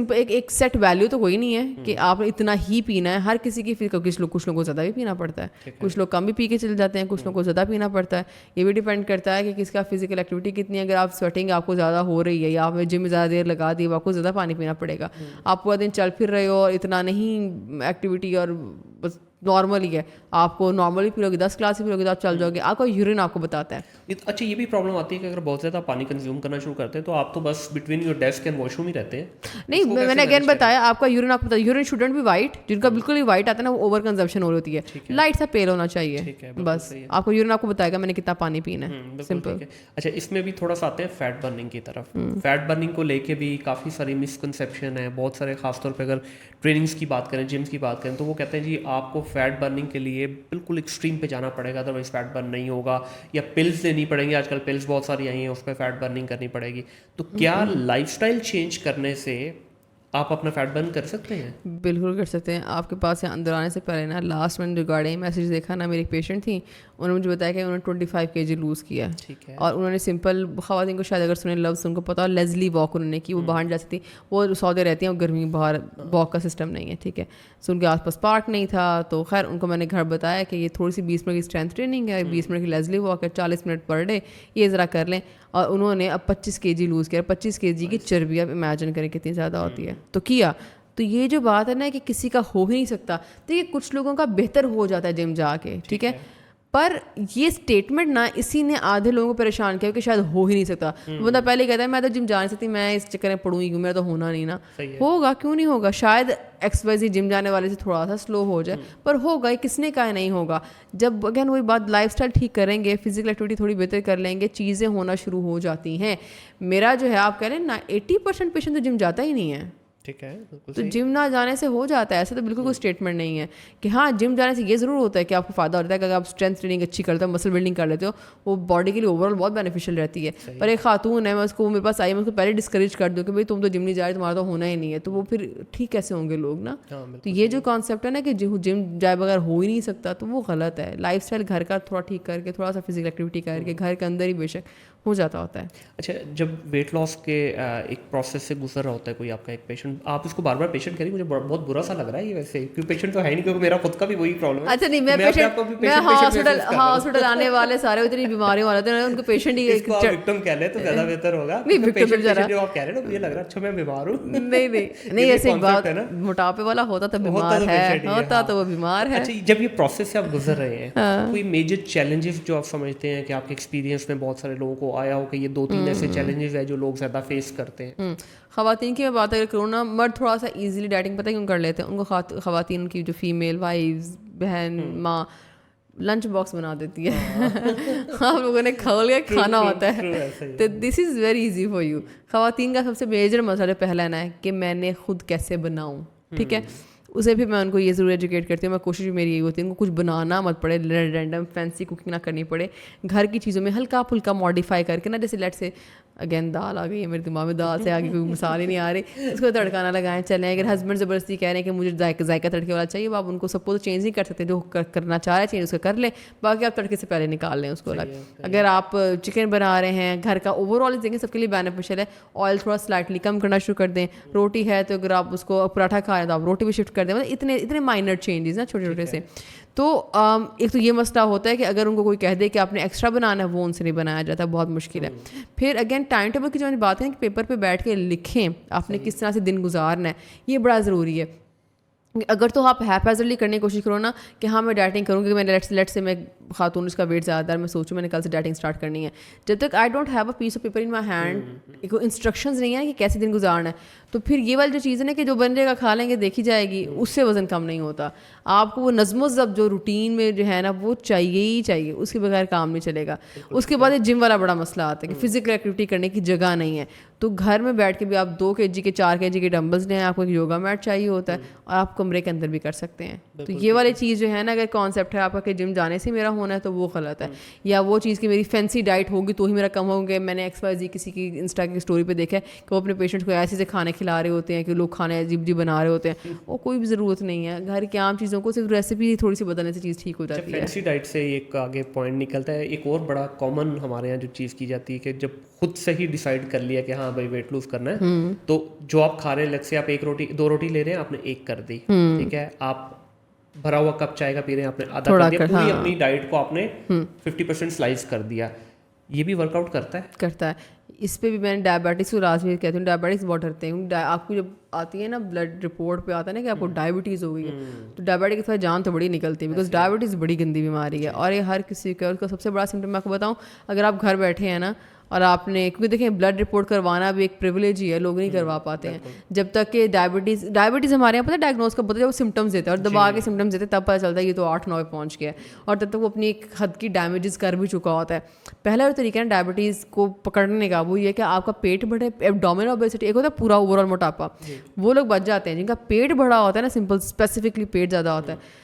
Speaker 1: ایک سیٹ ویلیو تو کوئی نہیں ہے کہ آپ اتنا ہی پینا ہے. ہر کسی کی کچھ لوگوں کو زیادہ بھی پینا پڑتا ہے, کچھ لوگ کم بھی پی کے چل جاتے ہیں, کچھ لوگوں کو زیادہ پینا پڑتا ہے. یہ بھی ڈیپینڈ کرتا ہے کہ کس کا فزیکل ایکٹیویٹی کتنی ہے. اگر آپ سویٹنگ آپ کو زیادہ ہو رہی ہے یا آپ نے جم میں زیادہ دیر لگا دی, آپ کو زیادہ پانی پینا پڑے گا. آپ پورا دن چل پھر رہے ہو اور اتنا نہیں ایکٹیویٹی اور بس نارملی ہے, آپ کو نارملی پی لو گے 10 گلاس ہی پی لو گے تو آپ چل جاؤ گے. آپ کا یورین آپ کو بتاتا ہے.
Speaker 2: اچھا, یہ بھی پرابلم آتی ہے کہ اگر بہت زیادہ پانی کنزیوم کرنا شروع کرتے ہیں تو آپ تو بس between your desk and washroom ہی رہتے ہیں.
Speaker 1: نہیں, میں نے اگین بتایا آپ کا یورین آپ کو یورین شوڈنٹ بھی وائٹ, جن کا بالکل ہی وائٹ آتا ہے نا وہ اوور کنزمپشن ہو رہی ہوتی ہے. لائٹ سا پیل ہونا چاہیے بس. آپ کو یورین آپ کو بتائے گا میں نے کتنا پانی پینا ہے, سمپل.
Speaker 2: اچھا, اس میں بھی تھوڑا سا آتے ہیں فیٹ برننگ کی طرف. فیٹ برننگ کو لے کے بھی کافی ساری مسکنسیپشن ہے. بہت سارے خاص طور پہ اگر ٹریننگس کی بات کریں, جمس کی بات کریں تو وہ کہتے ہیں جی آپ کو فیٹ برننگ کے لیے بالکل ایکسٹریم پہ جانا پڑے گا, ادروائز فیٹ برن نہیں ہوگا, یا پلس لینی پڑیں گی. آج کل پلس بہت ساری آئی ہیں, اس پہ فیٹ برننگ کرنی پڑے گی. تو کیا لائف اسٹائل چینج کرنے سے آپ اپنا فیٹ برن کر سکتے ہیں؟
Speaker 1: بالکل کر سکتے ہیں. آپ کے پاس اندر آنے سے پہلے نا لاسٹ میں ریگارڈنگ میسیج دیکھا نا, میری ایک پیشنٹ تھی, انہوں نے مجھے بتایا کہ انہوں نے 25 kg لوز کیا,
Speaker 2: ٹھیک ہے,
Speaker 1: اور انہوں نے سمپل, خواتین کو شاید اگر سنیں لفظ ان کو پتا, لیزلی واک انہوں نے کی, وہ باہر جا سکتی, وہ سعودی رہتی ہیں اور گرمی باہر واک کا سسٹم نہیں ہے, ٹھیک ہے, سو ان کے آس پاس پارک نہیں تھا, تو خیر ان کو میں نے گھر بتایا کہ یہ تھوڑی سی 20 منٹ کی اسٹرینتھ ٹریننگ ہے, 20 منٹ کی لیزلی واک ہے, 40 منٹ پر ڈے, یہ ذرا کر لیں, اور انہوں نے اب 25 kg لوز کیا. 25 kg کی چربی اب امیجن کریں کتنی زیادہ ہوتی ہے, تو کیا. تو یہ جو بات ہے نا کہ کسی کا ہو ہی نہیں سکتا, تو یہ کچھ لوگوں کا بہتر ہو جاتا ہے جم جا کے, ٹھیک ہے, پر یہ اسٹیٹمنٹ نا اسی نے آدھے لوگوں کو پریشان کیا کہ شاید ہو ہی نہیں سکتا. بندہ پہلے کہتا ہے میں تو جم جا نہیں سکتی, میں اس چکر میں پڑوں گی کیوں, میرا تو ہونا نہیں نا. ہوگا, کیوں نہیں ہوگا, شاید XYZ جم جانے والے سے تھوڑا سا سلو ہو جائے, پر ہوگا. یہ کس نے کہا نہیں ہوگا. جب اگین وہی بات, لائف اسٹائل ٹھیک کریں گے, فزیکل ایکٹیویٹی تھوڑی بہتر کر لیں گے, چیزیں ہونا شروع ہو جاتی ہیں. میرا جو ہے آپ کہہ لیں نا 80% پیشنٹ تو جم جاتا ہی نہیں ہے,
Speaker 2: ٹھیک ہے,
Speaker 1: تو جم نہ جانے سے ہو جاتا ہے. ایسا تو بالکل کوئی اسٹیٹمنٹ نہیں ہے کہ ہاں جم جانے سے یہ ضرور ہوتا ہے کہ آپ کو فائدہ ہوتا ہے کہ اگر آپ اسٹرینتھ ٹریننگ اچھی کرتے ہو, مسل بلڈنگ کر لیتے ہو, وہ باڈی کے لیے اوور آل بہت بینیفیشیل رہتی ہے. پر ایک خاتون ہے, میں اس کو میرے پاس آئی, میں اس کو پہلے ڈسکریج کر دوں کہ بھائی تم تو جم نہیں جا رہے, تمہارا تو ہونا ہی نہیں ہے, تو وہ پھر ٹھیک کیسے ہوں گے لوگ نا. تو یہ جو کانسیپٹ ہے نا کہ جم جائے بغیر ہو ہی نہیں سکتا, تو وہ غلط ہے. لائف اسٹائل گھر کا تھوڑا ٹھیک کر کے, تھوڑا سا فزیکل ایکٹیویٹی کر کے, گھر کے اندر ہی بے شک ہو جاتا ہوتا ہے.
Speaker 2: اچھا, جب ویٹ لاس کے ایک پروسیس سے گزر رہا ہوتا ہے کوئی آپ کا ایک پیشنٹ, آپ اس کو بار بار پیشنٹ کہیں, مجھے بہت برا سا لگ رہا ہے یہ ویسے, کیونکہ پیشنٹ تو ہے نہیں, کیونکہ میرا خود کا بھی وہی پرابلم ہے.
Speaker 1: اچھا نہیں, میں ہاسپٹل آنے والے سارے اتنی بیماریوں والے تھے, ان کو پیشنٹ ہی
Speaker 2: وکٹم کہہ لیں تو زیادہ بہتر ہوگا. جو آپ کہہ رہے ہیں نا, مجھے لگ رہا ہے اچھا میں بیمار ہوں.
Speaker 1: نہیں ایسے ایک بات ہے نا, موٹاپے والا ہوتا تو بیمار ہے, ہوتا تو وہ بیمار ہے.
Speaker 2: اچھا, جب یہ پروسیس سے آپ گزر رہے ہیں, کوئی میجر چیلنجز جو آپ سمجھتے ہیں کہ آپ کے ایکسپیرینس میں بہت سارے لوگوں کو آیا ہو کہ یہ 2-3 ایسے چیلنجز ہیں جو لوگ زیادہ فیس کرتے ہیں؟
Speaker 1: خواتین کی میں بات اگر کروں نا, مرد تھوڑا سا ایزیلی ڈائٹنگ پتہ کیوں کر لیتے ہیں, ان کو خواتین کی جو فیمیل وائفز, بہن, ماں لنچ باکس بنا دیتی ہے, آپ لوگوں نے کھول کے کھانا ہوتا ہے, تو this is very easy for you. خواتین کا سب سے میجر مسئلہ پہلا نا ہے کہ میں نے خود کیسے بناؤں, ٹھیک ہے, اسے بھی میں ان کو یہ ضرور ایجوکیٹ کرتی ہوں. میں کوشش بھی میری یہی ہوتی ہے ان کو کچھ بنانا مت پڑے, رینڈم فینسی کوکنگ نہ کرنی پڑے, گھر کی چیزوں میں ہلکا پھلکا ماڈیفائی کر کے نا, جیسے لیٹ سے اگین دال آ گئی ہے میرے دماغ میں, دال سے آگے کوئی مثال ہی نہیں آ رہی, اس کو تڑکا نہ لگائیں چلیں. اگر ہسبینڈ زبردستی کہہ رہے ہیں کہ مجھے ذائقہ تڑکے والا چاہیے, وہ آپ ان کو سپوز چینج نہیں کر سکتے, جو کرنا چاہ رہے ہیں چینج اس کو کر لیں, باقی آپ تڑکے سے پہلے نکال لیں اس کو الگ. اگر آپ چکن بنا رہے ہیں گھر کا, اوور آل دیکھیں سب کے لیے بینیفیشیل ہے, آئل تھوڑا سلائٹلی کم کرنا شروع کر دیں. روٹی ہے تو اگر آپ اس کو پراٹھا کھا رہے ہیں تو آپ روٹی بھی شفٹ کر دیں. مطلب اتنے مائنر چینجز نا, چھوٹے چھوٹے سے. تو ایک تو یہ مسئلہ ہوتا ہے کہ اگر ان کو کوئی کہہ دے کہ آپ نے ایکسٹرا بنانا ہے, وہ ان سے نہیں بنایا جاتا, بہت مشکل ہے. پھر اگین ٹائم ٹیبل کی جو بات ہے کہ پیپر پہ بیٹھ کے لکھیں آپ نے کس طرح سے دن گزارنا ہے, یہ بڑا ضروری ہے. اگر تو آپ ہیپیزرلی کرنے کی کوشش کرو نا کہ ہاں میں ڈائٹنگ کروں گی, میں لیٹ سے میں خاتون اس کا ویٹ زیادہ ہے, میں سوچوں میں نے کل سے ڈائٹنگ اسٹارٹ کرنی ہے, جب تک I don't have a piece of paper in my hand, instructions نہیں ہیں کہ کیسے دن گزارنا ہے, تو پھر یہ والی جو چیزیں نا کہ جو بن جائے گا کھا لیں گے دیکھی جائے گی, اس سے وزن کم نہیں ہوتا. آپ کو وہ نظم و ضبط جو روٹین میں جو ہے نا وہ چاہیے ہی چاہیے, اس کے بغیر کام نہیں چلے گا. اس کے بعد یہ جم والا بڑا مسئلہ آتا ہے کہ فزیکل ایکٹیویٹی کرنے کی جگہ نہیں ہے, تو گھر میں بیٹھ کے بھی آپ 2 kg کے 4 kg کے ڈمبلز لیں, آپ کو ایک یوگا میٹ چاہیے ہوتا ہے, اور آپ کمرے کے اندر بھی کر سکتے ہیں. تو یہ والی چیز جو ہے نا, اگر کانسیپٹ ہے آپ کا کہ جم جانے سے میرا ہونا ہے تو وہ غلط ہے. یا وہ چیز کہ میری فینسی ڈائٹ ہوگی تو ہی میرا کم ہوگا. میں نے XYZ کسی کی انسٹا کی اسٹوری پہ دیکھا ہے کہ وہ اپنے پیشنٹ کو ایسے سے کھانے کھلا رہے ہوتے ہیں کہ لوگ کھانے عجیب عجیب بنا رہے ہوتے ہیں, وہ کوئی بھی ضرورت نہیں ہے. گھر کی عام چیزوں کو صرف ریسیپی تھوڑی سی بدلنے سے چیز ٹھیک ہو جاتی ہے.
Speaker 2: فینسی ڈائٹ سے ایک آگے پوائنٹ نکلتا ہے, ایک اور بڑا کامن ہمارے یہاں جو چیز کی جاتی ہے کہ جب خود سے ہی ڈیسائیڈ کر لیا کہ ہاں بھائی ویٹ لوز کرنا ہے, تو جو آپ کھا رہے ہیں, لگ سے آپ 2 روٹی لے رہے ہیں, آپ نے 1 کر دی, ٹھیک ہے, آپ بھرا ہوا کپ چائے کا پی رہے ہیں, آپ نے آدھا کر دیا, پوری اپنی ڈائٹ کو آپ نے 50% سلائز کر دیا. یہ بھی ورک آؤٹ کرتا ہے.
Speaker 1: اس پہ بھی میں نے ڈائبٹیز کو لازمی کہتی ہوں, ڈائبٹیز بہت ڈرتے ہیں. آپ کو جب آتی ہے نا بلڈ رپورٹ پہ آتا ہے نا کہ آپ کو ڈائبٹیز ہو گئی ہے, تو ڈائبٹیز کے ساتھ جان تو بڑی نکلتی ہے, بیکاز ڈائبٹیز بڑی گندی بیماری ہے, اور یہ ہر کسی کا. اس کا سب سے بڑا سمٹم میں آپ کو بتاؤں, اگر آپ گھر بیٹھے ہیں نا اور آپ نے, کیونکہ دیکھیں بلڈ رپورٹ کروانا بھی ایک پریویلیج ہی ہے, لوگ نہیں کروا پاتے ہیں. جب تک کہ ڈائبٹیز ہمارے یہاں پتہ ڈائگنوز کب ہوتا ہے, جب وہ سمٹمز دیتے ہیں, اور دبا کے سمٹمز دیتے ہیں, تب پتہ چلتا ہے یہ تو 8-9 پہ پہنچ گیا ہے, اور تب تک وہ اپنی ایک حد کی ڈیمیجز کر بھی چکا ہوتا ہے. پہلا جو طریقہ ہے ڈائبٹیز کو پکڑنے کا, وہ یہ کہ آپ کا پیٹ بڑھے. ایبڈومینل اوبیسٹی ایک ہوتا ہے پورا اوور آل موٹاپا, وہ لوگ بچ جاتے ہیں جن کا پیٹ بڑا ہوتا ہے نا, سمپل اسپیسیفکلی پیٹ زیادہ ہوتا ہے.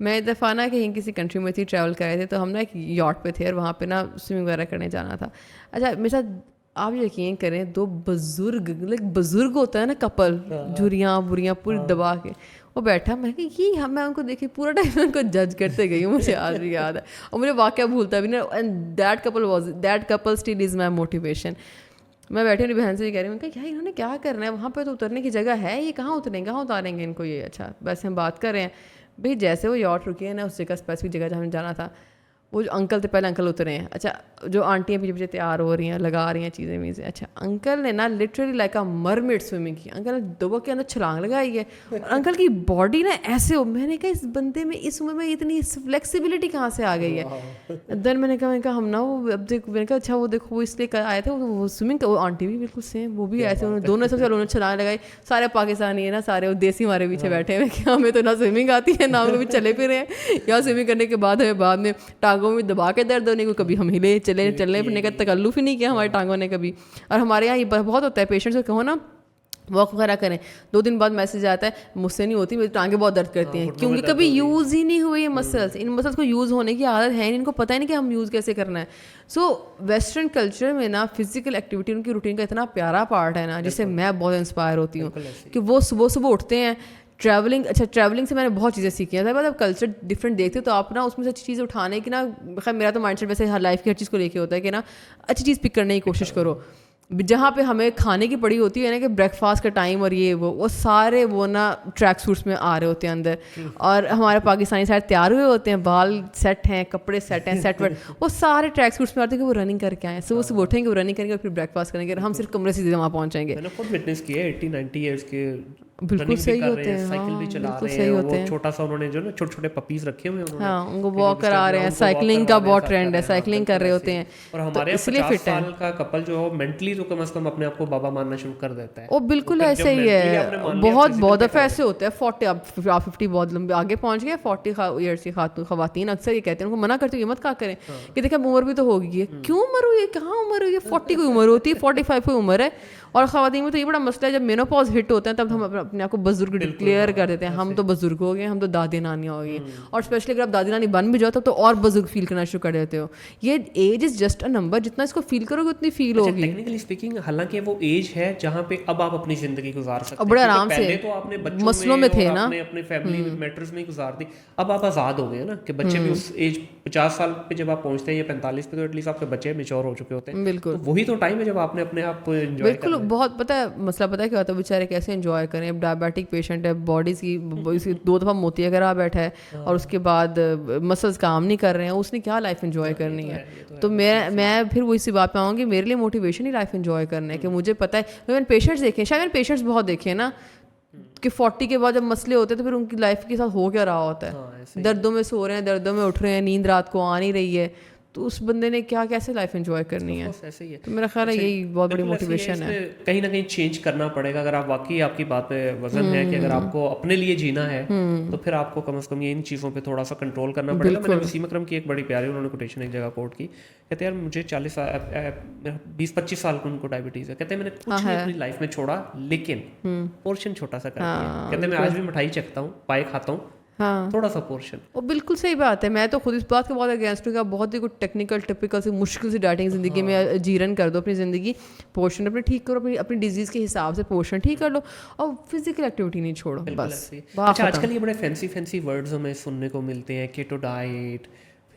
Speaker 1: میں ایک دفعہ نا کہیں کسی کنٹری میں تھی, ٹریول کر رہے تھے, تو ہم نا ایک یاٹ پہ تھے اور وہاں پہ نا سوئمنگ وغیرہ کرنے جانا تھا. اچھا میرے ساتھ آپ یقین کریں 2 بزرگ, بزرگ ہوتا ہے نا کپل, جھریاں بریاں پوری دبا کے وہ بیٹھا. میں کہ یہ میں ان کو دیکھی پورا ٹائم میں ان کو جج کرتے گئی ہوں, مجھے آج بھی یاد ہے اور مجھے واقعہ بھولتا بھی نہیں. And that couple still is my motivation. میں بیٹھی اپنی بہن سے یہ کہہ رہی ہوں کہ انہوں نے کیا کرنا ہے وہاں پہ, تو اترنے کی جگہ ہے, یہ کہاں اتریں کہاں اتاریں گے ان کو یہ. اچھا ویسے ہم بات کر رہے ہیں بھائی, جیسے وہ یاٹ رکی ہے نا اس جگہ اسپیسیفک جگہ جہاں ہمیں جانا تھا, وہ جو انکل تھے پہلے انکل اترے ہیں. اچھا جو آنٹیاں پیچھے پیچھے تیار ہو رہی ہیں, لگا رہی ہیں چیزیں ویزیں. اچھا انکل نے نا literally like a mermaid swimming کی. انکل نے دبا کے اندر چھلانگ لگائی ہے اور انکل کی باڈی نا ایسے ہو. میں نے کہا اس بندے میں اس عمر میں اتنی فلیکسیبلٹی کہاں سے آ گئی ہے. دین میں نے کہا ہم نا وہ اب دیکھ, میں نے کہا اچھا وہ دیکھو وہ اس لیے آئے تھے وہ سوئمنگ, وہ آنٹی بھی بالکل سیم, وہ بھی ایسے انہوں نے دونوں سب سے انہوں نے چھلانگ لگائی. سارے پاکستانی ہے نا, سارے وہ دیسی ہمارے پیچھے بیٹھے ہوئے کہ ہمیں تو نہ سوئمنگ آتی ہے نہ ہم کبھی چلے پھرے ہیں, یا سوئمنگ کرنے کے بعد ہمیں بعد میں ٹانگوں میں دبا کے درد ہونے کو, کبھی ہم ہلے چلنے پھرنے کا تکلف ہی نہیں کیا ہماری ٹانگوں نے کبھی. اور ہمارے یہاں یہ بہت ہوتا ہے پیشنٹس کو کہو نا واک وغیرہ کریں, 2 دن بعد میسج آتا ہے مجھ سے نہیں ہوتی, میری ٹانگیں بہت درد کرتی ہیں, کیونکہ کبھی یوز ہی نہیں ہوئے یہ مسلس. ان مسلس کو یوز ہونے کی عادت ہے نہیں, ان کو پتہ ہی نہیں کہ ہم یوز کیسے کرنا ہے. سو ویسٹرن کلچر میں نا فزیکل ایکٹیویٹی ان کی روٹین کا اتنا پیارا پارٹ ہے نا, جس سے میں بہت انسپائر ہوتی ہوں کہ وہ صبح اٹھتے ہیں. ٹریولنگ, اچھا ٹریولنگ سے میں نے بہت چیزیں سیکھی ہیں. اب کلچر ڈفرینٹ دیکھتے تو آپ نا اس میں سے اچھی چیز اٹھانے کی نا, خیر میرا تو مائنڈ سیٹ ویسے ہر لائف کی ہر چیز کو لے کے ہوتا ہے کہ نا اچھی چیز پک کرنے کی کوشش کرو. جہاں پہ ہمیں کھانے کی پڑی ہوتی ہے نا کہ بریک فاسٹ کا ٹائم اور یہ وہ سارے وہ نا ٹریک سوٹس میں آ رہے ہوتے ہیں اندر, اور ہمارے پاکستانی سارے تیار ہوئے ہوتے ہیں, بال سیٹ ہیں, کپڑے سیٹ ہیں, سیٹ ویٹ, وہ سارے ٹریک سوٹس میں آتے ہیں کہ وہ رننگ کر کے آئیں. صبح اٹھیں گے, وہ رننگ کریں گے اور پھر بریک فاسٹ کریں گے, ہم صرف کمرے سے سیدھے وہاں پہنچیں گے.
Speaker 2: میں نے خود وٹنس کیا ہے 80-90 ایئرس کے,
Speaker 1: بالکل صحیح ہوتے ہیں,
Speaker 2: سائیکل بھی چلا رہے ہیں, وہ چھوٹا سا انہوں نے جو نا چھوٹے چھوٹے پپیز رکھے ہوئے ہیں,
Speaker 1: ہاں ان کو واک کرا رہے ہیں. سائیکلنگ کا بہت ٹرینڈ ہے, سائیکلنگ کر رہے ہوتے ہیں.
Speaker 2: اور ہمارے 50 سال کا کپل جو مینٹلی تو کم از کم اپنے آپ کو بابا ماننا شروع کر دیتا ہے.
Speaker 1: وہ بالکل ایسے ہی ہے, بہت دفعہ ایسے ہوتا ہے 40 بہت لمبے آگے پہنچ گئے. 40 ایئرس کی خواتین اکثر یہ کہتے ہیں, ان کو منع کرتے ہیں یہ مت کہا کریں کہ دیکھیں عمر بھی تو ہوگی ہے, کیوں عمر ہوئی ہے, کہاں عمر ہوئی ہے, 40 کوئی عمر ہوتی ہے, 45 کوئی عمر ہے. اور خواتین میں تو یہ بڑا مسئلہ ہے, جب مینوپاز ہٹ ہوتے ہیں تب ہم اپنے آپ کو بزرگ ڈکلیئر کر دیتے ہیں, ہم تو بزرگ ہو گئے, ہم تو دادی نانیاں ہو گئی. اور اسپیشلی اگر آپ دادی نانی بن بھی جاؤ تب تو اور بزرگ فیل کرنا شروع کر دیتے ہو. یہ age is just a number, جتنا اس کو فیل کرو گے اتنی فیل ہوگی.
Speaker 2: ٹیکنیکلی اسپیکنگ حالانکہ وہ ایج ہے جہاں پہ اب آپ اپنی زندگی گزار سکتے ہیں,
Speaker 1: بڑے آرام سے.
Speaker 2: پہلے تو آپ نے
Speaker 1: مسلوں میں تھے نا,
Speaker 2: اپنے فیملی میٹرز میں گزار دی. اب آپ آزاد ہو گئے نا کہ بچے بھی اس ایج 50 سال پہ جب آپ پہنچتے ہیں یا 45 پہ, تو ایٹ لیسٹ آپ کے بچے میچور ہو چکے ہوتے ہیں.
Speaker 1: بالکل
Speaker 2: وہی تو ٹائم ہے جب آپ نے اپنے آپ کو انجوائے کرنا.
Speaker 1: بالکل بہت پتہ ہے مسئلہ, پتہ ہے کیا ہوتا ہے, بیچارے کیسے انجوائے کریں. اب ڈائبیٹک پیشنٹ ہے, باڈیز کی 2 دفعہ موتیا کرا بیٹھا ہے, اور اس کے بعد مسلس کام نہیں کر رہے ہیں, اس نے کیا لائف انجوائے کرنی ہے. تو میں پھر وہ اسی بات پہ آؤں گی, میرے لیے موٹیویشن ہی لائف انجوائے کرنا ہے کہ مجھے پتہ ہے. میں نے پیشنٹس دیکھے, شاید میں نے پیشنٹس بہت دیکھے نا کہ 40 کے بعد جب مسئلے ہوتے ہیں تو پھر ان کی لائف کے ساتھ ہو کیا رہا ہوتا ہے, دردوں میں سو رہے ہیں, دردوں میں اٹھ رہے ہیں, نیند رات کو آ نہیں رہی ہے, تو اس بندے نے کیا کیسے لائف انجوائے کرنی ہے. تو میرا خیال ہے یہی بہت بڑی موٹیویشن ہے.
Speaker 2: کہیں نہ کہیں چینج کرنا پڑے گا. اگر آپ واقعی آپ کی بات پہ وزن ہے کہ اگر آپ کو اپنے لیے جینا ہے تو پھر آپ کو کم از کم یہ ان چیزوں پہ تھوڑا سا کنٹرول کرنا پڑے گا. میں نے وسیم اکرم کی ایک بڑی پیاری انہوں نے کوٹیشن ایک جگہ کوٹ کی, کہتے ہیں یار مجھے 20-25 سال کو ان کو ڈائبٹیز ہے, کہتے ہیں میں نے کچھ نہیں اپنی لائف میں چھوڑا لیکن پورشن چھوٹا سا کر دیا. کہتے ہیں میں آج بھی مٹھائی چکھتا ہوں, پائے کھاتا ہوں,
Speaker 1: ہاں
Speaker 2: تھوڑا سا پورشن.
Speaker 1: وہ بالکل صحیح بات ہے. میں تو خود اس بات کے بہت اگینسٹ ہوں کہ آپ بہت ہی کچھ ٹیکنیکل ٹپیکل سے مشکل سے ڈائٹنگ زندگی میں جیرن کر دو اپنی زندگی, پورشن اپنے ٹھیک کرو, اپنی ڈیزیز کے حساب سے پورشن ٹھیک کر لو, اور فزیکل ایکٹیویٹی نہیں چھوڑو بس.
Speaker 2: اچھا آج کل یہ بڑے فینسی ورڈز ہمیں سننے کو ملتے ہیں, کیٹو ڈائٹ,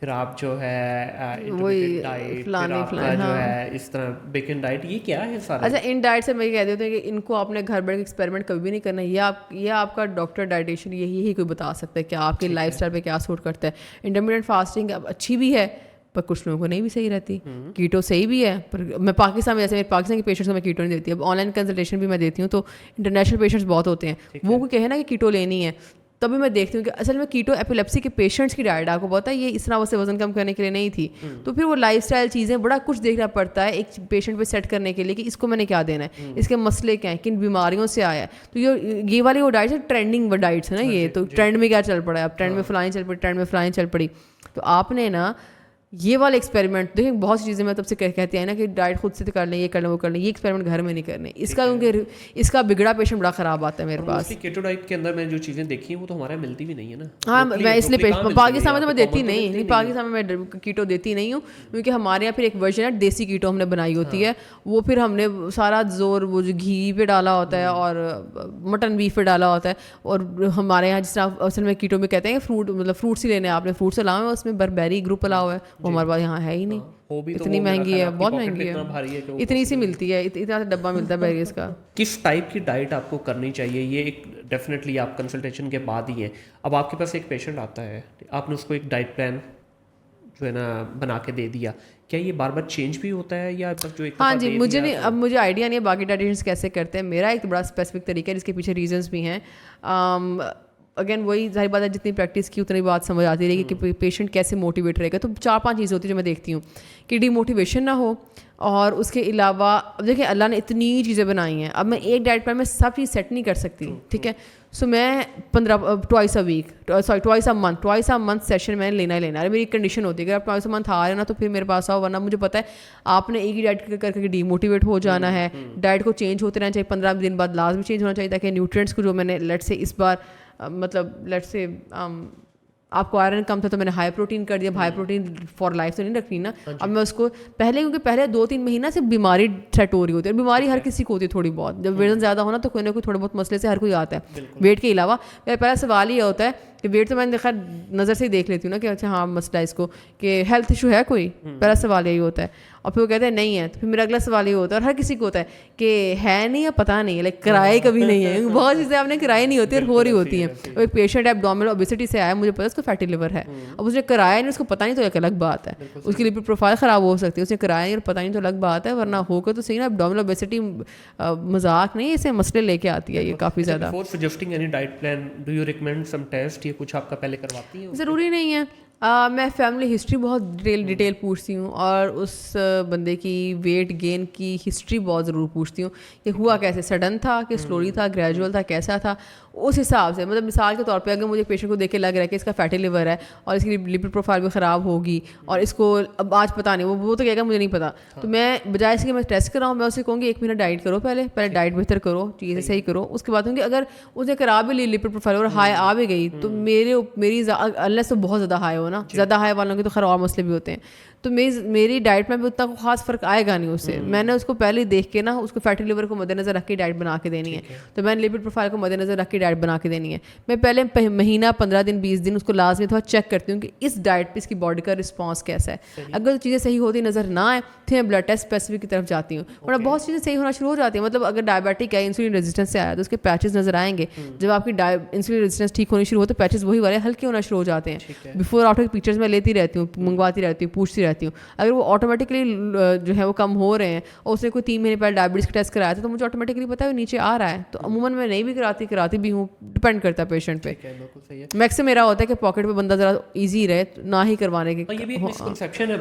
Speaker 2: پھر آپ جو ہے
Speaker 1: وہی
Speaker 2: فلانے جو ہے اس طرح بیکن ڈائٹ, یہ کیا ہے سارا؟
Speaker 1: اچھا ان ڈائٹ سے میں یہ کہہ دیتے ہیں کہ ان کو آپ نے گھر بیٹھ کے ایکسپیریمنٹ کبھی بھی نہیں کرنا. یہ آپ کا ڈاکٹر ڈائٹیشین یہی کوئی بتا سکتا ہے کہ آپ کی لائف اسٹائل پہ کیا سوٹ کرتا ہے. انٹرمیڈیٹ فاسٹنگ اب اچھی بھی ہے پر کچھ لوگوں کو نہیں بھی صحیح رہتی. کیٹو صحیح بھی ہے پر میں پاکستان میں, جیسے میرے پاکستان کے پیشنٹس کو میں کیٹو نہیں دیتی. اب آن لائن کنسلٹیشن بھی میں دیتی ہوں تو انٹرنیشنل پیشنٹس بہت ہوتے ہیں, وہ کوئی کہے نا کہ کیٹو لینی ہے, تبھی میں دیکھتی ہوں کہ اصل میں کیٹو ایپیلیپسی کے پیشنٹس کی ڈائٹ آپ کو پتہ ہے یہ اس طرح سے وزن کم کرنے کے لیے نہیں تھی. تو پھر وہ لائف اسٹائل چیزیں بڑا کچھ دیکھنا پڑتا ہے ایک پیشنٹ پہ سیٹ کرنے کے لیے کہ اس کو میں نے کیا دینا ہے, اس کے مسئلے کیا ہیں, کن بیماریوں سے آیا ہے. تو یہ والی وہ ڈائٹس ہے ٹرینڈنگ ڈائٹس ہیں نا, یہ تو ٹرینڈ میں کیا چل پڑا ہے, اب ٹرینڈ میں فلانی چل پڑی, ٹرینڈ میں فلانی چل پڑی. تو آپ نے نا یہ والا ایکسپیریمنٹ دیکھیں بہت سی چیزیں میں تب سے کہتی ہیں نا کہ ڈائٹ خود سے کر لیں, یہ کر لیں, وہ کر لیں, یہ ایکسپیریمنٹ گھر میں نہیں کرنے. اس کا کیونکہ اس کا بگڑا پیشنٹ بڑا خراب آتا ہے میرے پاس.
Speaker 2: کیٹو ڈائٹ کے اندر میں جو چیزیں دیکھی ہیں وہ تو ہمارے ملتی بھی نہیں ہے نا.
Speaker 1: ہاں میں اس لیے پاکستان میں تو میں دیتی نہیں, پاکستان میں میں کیٹو دیتی نہیں ہوں کیونکہ ہمارے یہاں پھر ایک ورژن ہے دیسی کیٹو ہم نے بنائی ہوتی ہے, وہ پھر ہم نے سارا زور وہ جو گھی پہ ڈالا ہوتا ہے اور مٹن بیف پہ ڈالا ہوتا ہے. اور ہمارے یہاں جس طرح اصل میں کیٹو میں کہتے ہیں فروٹ مطلب فروٹس ہی لینے ہیں آپ نے, فروٹس الاؤ ہے اس میں بربیری گروپ الاؤ ہے, وہ ہمارے پاس یہاں ہے ہی نہیں. اتنی مہنگی ہے, بہت مہنگی ہے, اتنی سی ملتی ہے, اتنا ڈبہ ملتا ہے بیریز کا.
Speaker 2: کس ٹائپ کی ڈائٹ آپ کو کرنی چاہیے یہ ایک ڈیفینیٹلی آپ کنسلٹیشن کے بعد ہی ہے. اب آپ کے پاس ایک پیشنٹ آتا ہے, آپ نے اس کو ایک ڈائٹ پلان جو ہے نا بنا کے دے دیا, کیا یہ بار بار چینج بھی ہوتا ہے یا جو ایک
Speaker 1: ہاں جی مجھے نہیں, اب مجھے آئیڈیا نہیں ہے باقی ڈائٹیشنس کیسے کرتے ہیں. میرا ایک بڑا اسپیسیفک طریقہ ہے جس کے پیچھے ریزنس بھی ہیں. اگین وہی ظاہر بات ہے جتنی پریکٹس کی اتنی بات سمجھ آتی رہے گی کہ پیشنٹ کیسے موٹیویٹ رہے گا. تو 4-5 چیزیں ہوتی ہیں جو میں دیکھتی ہوں کہ ڈی موٹیویشن نہ ہو, اور اس کے علاوہ اب دیکھیں اللہ نے اتنی چیزیں بنائی ہیں, اب میں ایک ڈائٹ پلان میں سب چیز سیٹ نہیں کر سکتی, ٹھیک ہے. سو میں 2 منتھ سیشن میں لینا ہی لینا ہے. میری کنڈیشن ہوتی ہے کہ آپ 2 منتھ آ رہے ہیں نا تو پھر میرے پاس آؤ, ورنہ مجھے پتہ ہے آپ نے ایک ہی ڈائٹ کر کے ڈی موٹیویٹ ہو جانا ہے. ڈائٹ کو چینج ہوتے رہنا چاہیے, 15 دن بعد لازمی چینج ہونا چاہیے تاکہ نیوٹرینٹس کو جو میں نے لیٹ سے اس بار مطلب لیٹ سے آپ کو آئرن کم تھا تو میں نے ہائی پروٹین کر دیا. ہائی پروٹین فار لائف تو نہیں رکھنی نا. اب میں اس کو پہلے کیونکہ پہلے 2-3 مہینہ سے بیماری سیٹ ہو رہی ہوتی ہے, بیماری ہر کسی کو ہوتی ہے تھوڑی بہت. جب وزن زیادہ ہونا تو کوئی نہ کوئی تھوڑے بہت مسئلے سے ہر کوئی آتا ہے. ویٹ کے علاوہ میرا پہلا سوال یہ ہوتا ہے کہ ویٹ تو میں نے خیر نظر سے ہی دیکھ لیتی ہوں نا کہ اچھا ہاں مسئلہ ہے اس کو, کہ ہیلتھ ایشو ہے کوئی, پہلا سوال یہی ہوتا ہے. اور پھر وہ کہتے ہیں نہیں ہے, تو پھر میرا اگلا سوال یہ ہوتا ہے, اور ہر کسی کو ہوتا ہے کہ ہے نہیں یا پتہ نہیں ہے, لائک کرائے کبھی نہیں ہے. بہت چیزیں آپ نے کرائے نہیں ہوتی اور ہو رہی ہوتی ہیں. اور ایک پیشنٹ ہے ایبڈومینل اوبیسٹی سے آیا, مجھے پتا اس کو فیٹی لیور ہے, اب اس نے کرایا نہیں, اس کو پتہ نہیں تو ایک الگ بات ہے, اس کی لپڈ پروفائل خراب ہو سکتی ہے. اس نے کرایا نہیں اور پتہ نہیں تو الگ بات ہے, ورنہ ہوگا تو صحیح نا. ایبڈومینل اوبیسٹی مذاق نہیں, اسے مسئلے لے کے آتی ہے یہ کافی زیادہ. ضروری نہیں ہے. میں فیملی ہسٹری بہت ڈیٹیل پوچھتی ہوں, اور اس بندے کی ویٹ گین کی ہسٹری بہت ضرور پوچھتی ہوں کہ ہوا کیسے, سڈن تھا کہ سلولی تھا, گریجول تھا, کیسا تھا. اس حساب سے مطلب مثال کے طور پہ اگر مجھے پیشنٹ کو دیکھ کے لگ رہا ہے کہ اس کا فیٹی لیور ہے اور اس کی لپڈ پروفائل بھی خراب ہوگی, اور اس کو اب آج پتہ نہیں, وہ تو کہے گا مجھے نہیں پتا, تو میں بجائے اس کے میں ٹیسٹ کراؤں, میں اسے کہوں گی 1 مہینہ ڈائٹ کرو, پہلے ڈائٹ بہتر کرو, چیزیں صحیح کرو, اس کے بعد کیونکہ اگر اس نے کرا بھی لی لپڈ پروفائل اور ہائی آ بھی گئی تو میری اللہ سے بہت زیادہ ہائی ہو نا, زیادہ ہائی والوں کے تو خیر اور مسئلے بھی ہوتے ہیں, تو میری ڈائٹ میں بھی اتنا خاص فرق آئے گا نہیں اس سے. میں نے اس کو پہلے دیکھ کے نا اس کو فیٹی لیور کو مد نظر رکھ کے ڈائٹ بنا کے دینی ہے, تو میں نے لپڈ پروفائل کو مد نظر رکھ کے ڈائٹ بنا کے دینی ہے. میں پہلے مہینہ 15 دن 20 دن اس کو لازمی تھوڑا چیک کرتی ہوں کہ اس ڈائٹ پہ اس کی باڈی کا رسپانس کیسا ہے. اگر چیزیں صحیح ہوتی نظر نہ آئے تو میں بلڈ ٹیسٹ اسپیسیفک کی طرف جاتی ہوں, اور بہت چیزیں صحیح ہونا شروع ہو جاتی ہیں. مطلب اگر ڈائبیٹک ہے, انسولین ریزسٹنس سے آیا تو اس کے پیچز نظر آئیں گے. جب آپ کی انسولین ریزسٹنس ٹھیک ہونی شروع ہو تو پیچز وہی والے ہلکے ہونا شروع ہو جاتے ہیں. بفور آفٹر پکچرز میں لیتی رہتی ہوں, منگواتی رہتی ہوں, پوچھتی رہتی ہوں. اگر وہ آٹومیٹکلی جو ہے وہ کم ہو رہے ہیں, اور اس نے کوئی 3 مہینے پہلے ڈائبٹیز کا ٹیسٹ کرایا تھا تو مجھے آٹومیٹکلی پتا ہے وہ نیچے آ رہا ہے. تو عموماً میں نہیں بھی کراتی بھی ہوں, ڈپینڈ کرتا ہے پیشنٹ پہ. میکسم میرا ہوتا ہے کہ پاکٹ پہ بندہ ذرا ایزی رہے, نہ ہی کروانے کی.
Speaker 2: یہ بھی ایک مسکنسیپشن ہے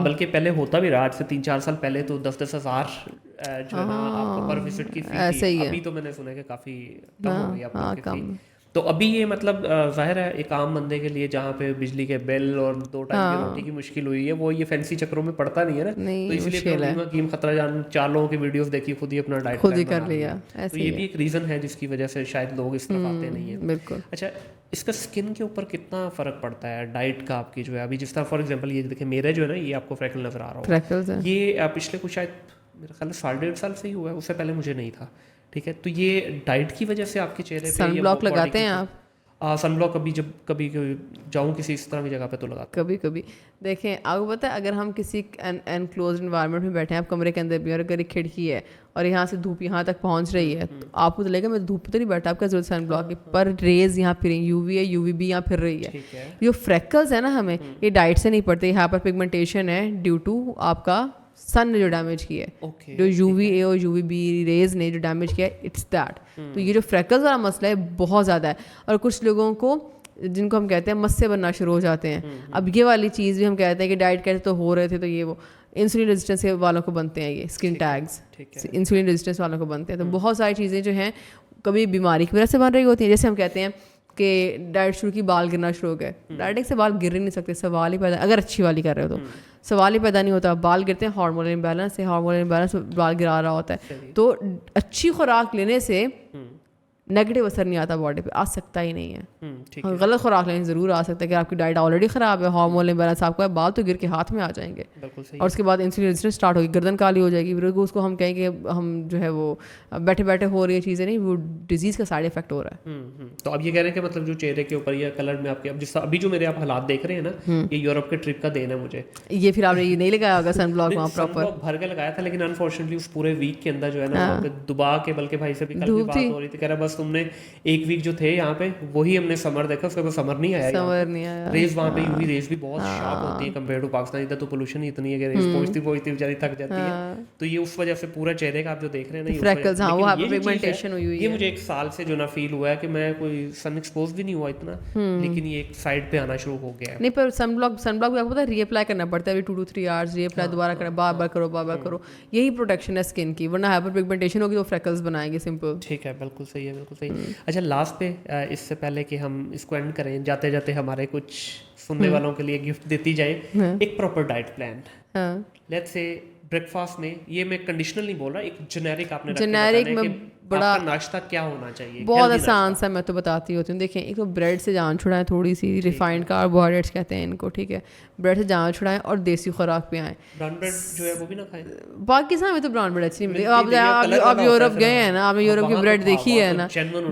Speaker 2: بلکہ پہلے ہوتا بھی رہا, آج سے 3-4 سال پہلے تو 10-10 ہزار جو ہے نا آپ کو پر وزٹ کی فیس تھی. ابھی تو میں نے سنا کہ کافی کم ہو گئی آپ کی. تو ابھی یہ مطلب ظاہر ہے ایک عام بندے کے لیے جہاں پہ بجلی کے بل اور 2 ٹائم کی روٹی کی مشکل ہوئی ہے, وہ یہ فینسی چکروں میں پڑتا نہیں ہے نا. تو اس لیے حکیم خطرہ جان 4 لوگوں کی ویڈیوز دیکھی, خود ہی اپنا ڈائٹ
Speaker 1: خود ہی کر لیا.
Speaker 2: تو یہ بھی ایک ریزن ہے جس کی وجہ سے شاید لوگ اس طرف آتے نہیں ہیں.
Speaker 1: بالکل.
Speaker 2: اچھا, اس کا اسکن کے اوپر کتنا فرق پڑتا ہے ڈائٹ کا آپ کی جو ہے ابھی, جس طرح فار ایگزامپل یہ دیکھیں میرے جو ہے نا یہ آپ کو فریکل نظر آ رہا ہوگا, یہ پچھلے کچھ شاید میرا خیال ہے 1.5 سال سے ہی ہوا ہے, اس سے پہلے مجھے نہیں تھا. ٹھیک ہے, تو یہ ڈائٹ کی وجہ سے آپ کے چہرے پہ
Speaker 1: سن بلاک لگاتے ہیں آپ؟
Speaker 2: سن بلاک ابھی جب کبھی جاؤں کسی اس طرح کی جگہ پہ تو لگاتا
Speaker 1: کبھی کبھی. دیکھیں آپ کو پتہ ہے اگر ہم کسی انکلوزڈ انوائرمنٹ میں بیٹھے ہیں, آپ کمرے کے اندر بھی, اور اگر ایک کھڑکی ہے اور یہاں سے دھوپ یہاں تک پہنچ رہی ہے, تو آپ کو تو لگے گا میں دھوپ پہ تو نہیں بیٹھا, آپ کا ضرورت سن بلاک کی, پر ریز یہاں پھر یو وی ہے, یو وی بی یہاں پھر رہی ہے. جو فریکلز ہے نا ہمیں یہ ڈائٹ سے نہیں پڑتے, یہاں پر پگمنٹیشن ہے ڈیو ٹو آپ کا سن نے جو ڈیمیج کیا ہے, جو یو وی اے اور یو وی بی ریز نے جو ڈیمیج کیا ہے, اٹس دیٹ. تو یہ جو فریکلز والا مسئلہ ہے بہت زیادہ ہے, اور کچھ لوگوں کو جن کو ہم کہتے ہیں مسے بننا شروع ہو جاتے ہیں. اب یہ والی چیز بھی ہم کہتے ہیں کہ ڈائٹ کہتے تو ہو رہے تھے, تو یہ وہ انسولین ریزسٹنس والوں کو بنتے ہیں, یہ اسکن ٹیگز انسولین ریزسٹنس والوں کو بنتے ہیں. تو بہت ساری چیزیں جو ہیں کبھی بیماری کی وجہ سے بن رہی ہوتی ہیں, جیسے ہم کہتے ہیں کہ ڈائٹ شروع کی بال گرنا شروع ہو گئے. ڈائٹنگ سے بال گر ہی نہیں سکتے, سوال ہی پیدا, اگر اچھی والی کر رہے ہو تو سوال ہی پیدا نہیں ہوتا. بال گرتے ہیں, ہارمونل امبیلنس ہے, ہارمونل امبیلنس بال گرا رہا ہوتا ہے. تو اچھی خوراک لینے سے نیگیٹو اثر نہیں آتا باڈی پہ, آ سکتا ہی نہیں ہے. غلط خوراک لینے ضرور آ سکتا ہے کہ آپ کی ڈائٹ آلریڈی خراب ہے, ہارمونل امبیلنس آپ کا, بال تو گر کے ہاتھ میں آ جائیں گے, اور اس کے بعد انسولین ریزسٹنس اسٹارٹ ہوگی, گردن کالی ہو جائے گی. پھر اس کو ہم کہیں گے ہم جو ہے وہ بیٹھے بیٹھے ہو رہی چیزیں نہیں, وہ ڈیزیز کا سائڈ افیکٹ ہو رہا ہے.
Speaker 2: تو اب یہ کہہ رہے ہیں کہ مطلب جو چہرے کے اوپر یا کلر میں آپ کے ابھی جو میرے آپ حالات دیکھ رہے ہیں نا, یہ یورپ کے ٹرپ کا دین ہے مجھے.
Speaker 1: یہ پھر آپ نے یہ نہیں لگایا ہوگا سن بلاک وہاں پراپر
Speaker 2: بھر کے لگایا تھا, لیکن انفارچونیٹلی اس پورے ویک کے اندر جو ہے نا دبا کے, بلکہ بھائی سے بھی کل بھی بات ہو رہی تھی, کہہ رہا بس تم نے ایک ویک جو تھے یہاں پہ وہی ہم نے سمر دیکھا, اس کے بعد سمر نہیں آیا.
Speaker 1: سمر نہیں آیا.
Speaker 2: ریز وہاں پہ یو وی ریز بھی بہت شارپ ہوتی ہے کمپیئر ٹو پاکستان. ادھر تو پولوشن ہی اتنی ہے کہ ریز پہنچتی بیچاری تھک جاتی ہے. تو یہ اس وجہ سے پورا چہرے کا آپ جو دیکھ رہے ہیں نا, یہ مجھے ایک سال سے جو نا فیل ہوا ہے کہ میں کوئی سن ایکسپوز بھی نہیں ہوا اتنا, لیکن یہ ایک سائڈ پہ آنا شروع ہو گیا ہے.
Speaker 1: نہیں پر سن بلاک بھی آپ کو پتا ہے ری اپلائی کرنا پڑتا ہے, 2 to 3 hours ری اپلائی دوبارہ کرنا, بار بار کرو. یہی پروٹیکشن ہے اسکن کی, ورنہ ہائپر پگمنٹیشن ہوگی تو فریکلز بنائیں گے سمپل.
Speaker 2: ٹھیک ہے, بالکل صحیح ہے, بالکل صحیح. اچھا لاسٹ پہ اس سے پہلے کہ ہم اس کو اینڈ کریں, جاتے جاتے ہمارے کچھ سننے والوں کے لیے گفٹ دیتی جائے, ایک proper diet plan. Let's say break fast میں, یہ میں کنڈیشنل نہیں بول رہا, ایک جنیرک آپ نے
Speaker 1: جنیرک میں بڑا
Speaker 2: ناشتہ کیا ہونا چاہیے,
Speaker 1: بہت آسان سا میں تو بتاتی ہوتی ہوں. دیکھیں, ایک تو بریڈ سے جان چھڑائیں, تھوڑی سی ریفائنڈ کاربوہائیڈریٹس کہتے ہیں ان کو, ٹھیک ہے, بریڈ سے جان چھڑائیں اور دیسی خوراک پہ آئیں.
Speaker 2: براؤن بریڈ جو ہے وہ بھی نہ کھائیں.
Speaker 1: پاکستان میں تو براؤن بریڈ اچھی نہیں ملتی. آپ یورپ گئے ہیں نا, آپ نے یورپ کی بریڈ دیکھی ہے نا,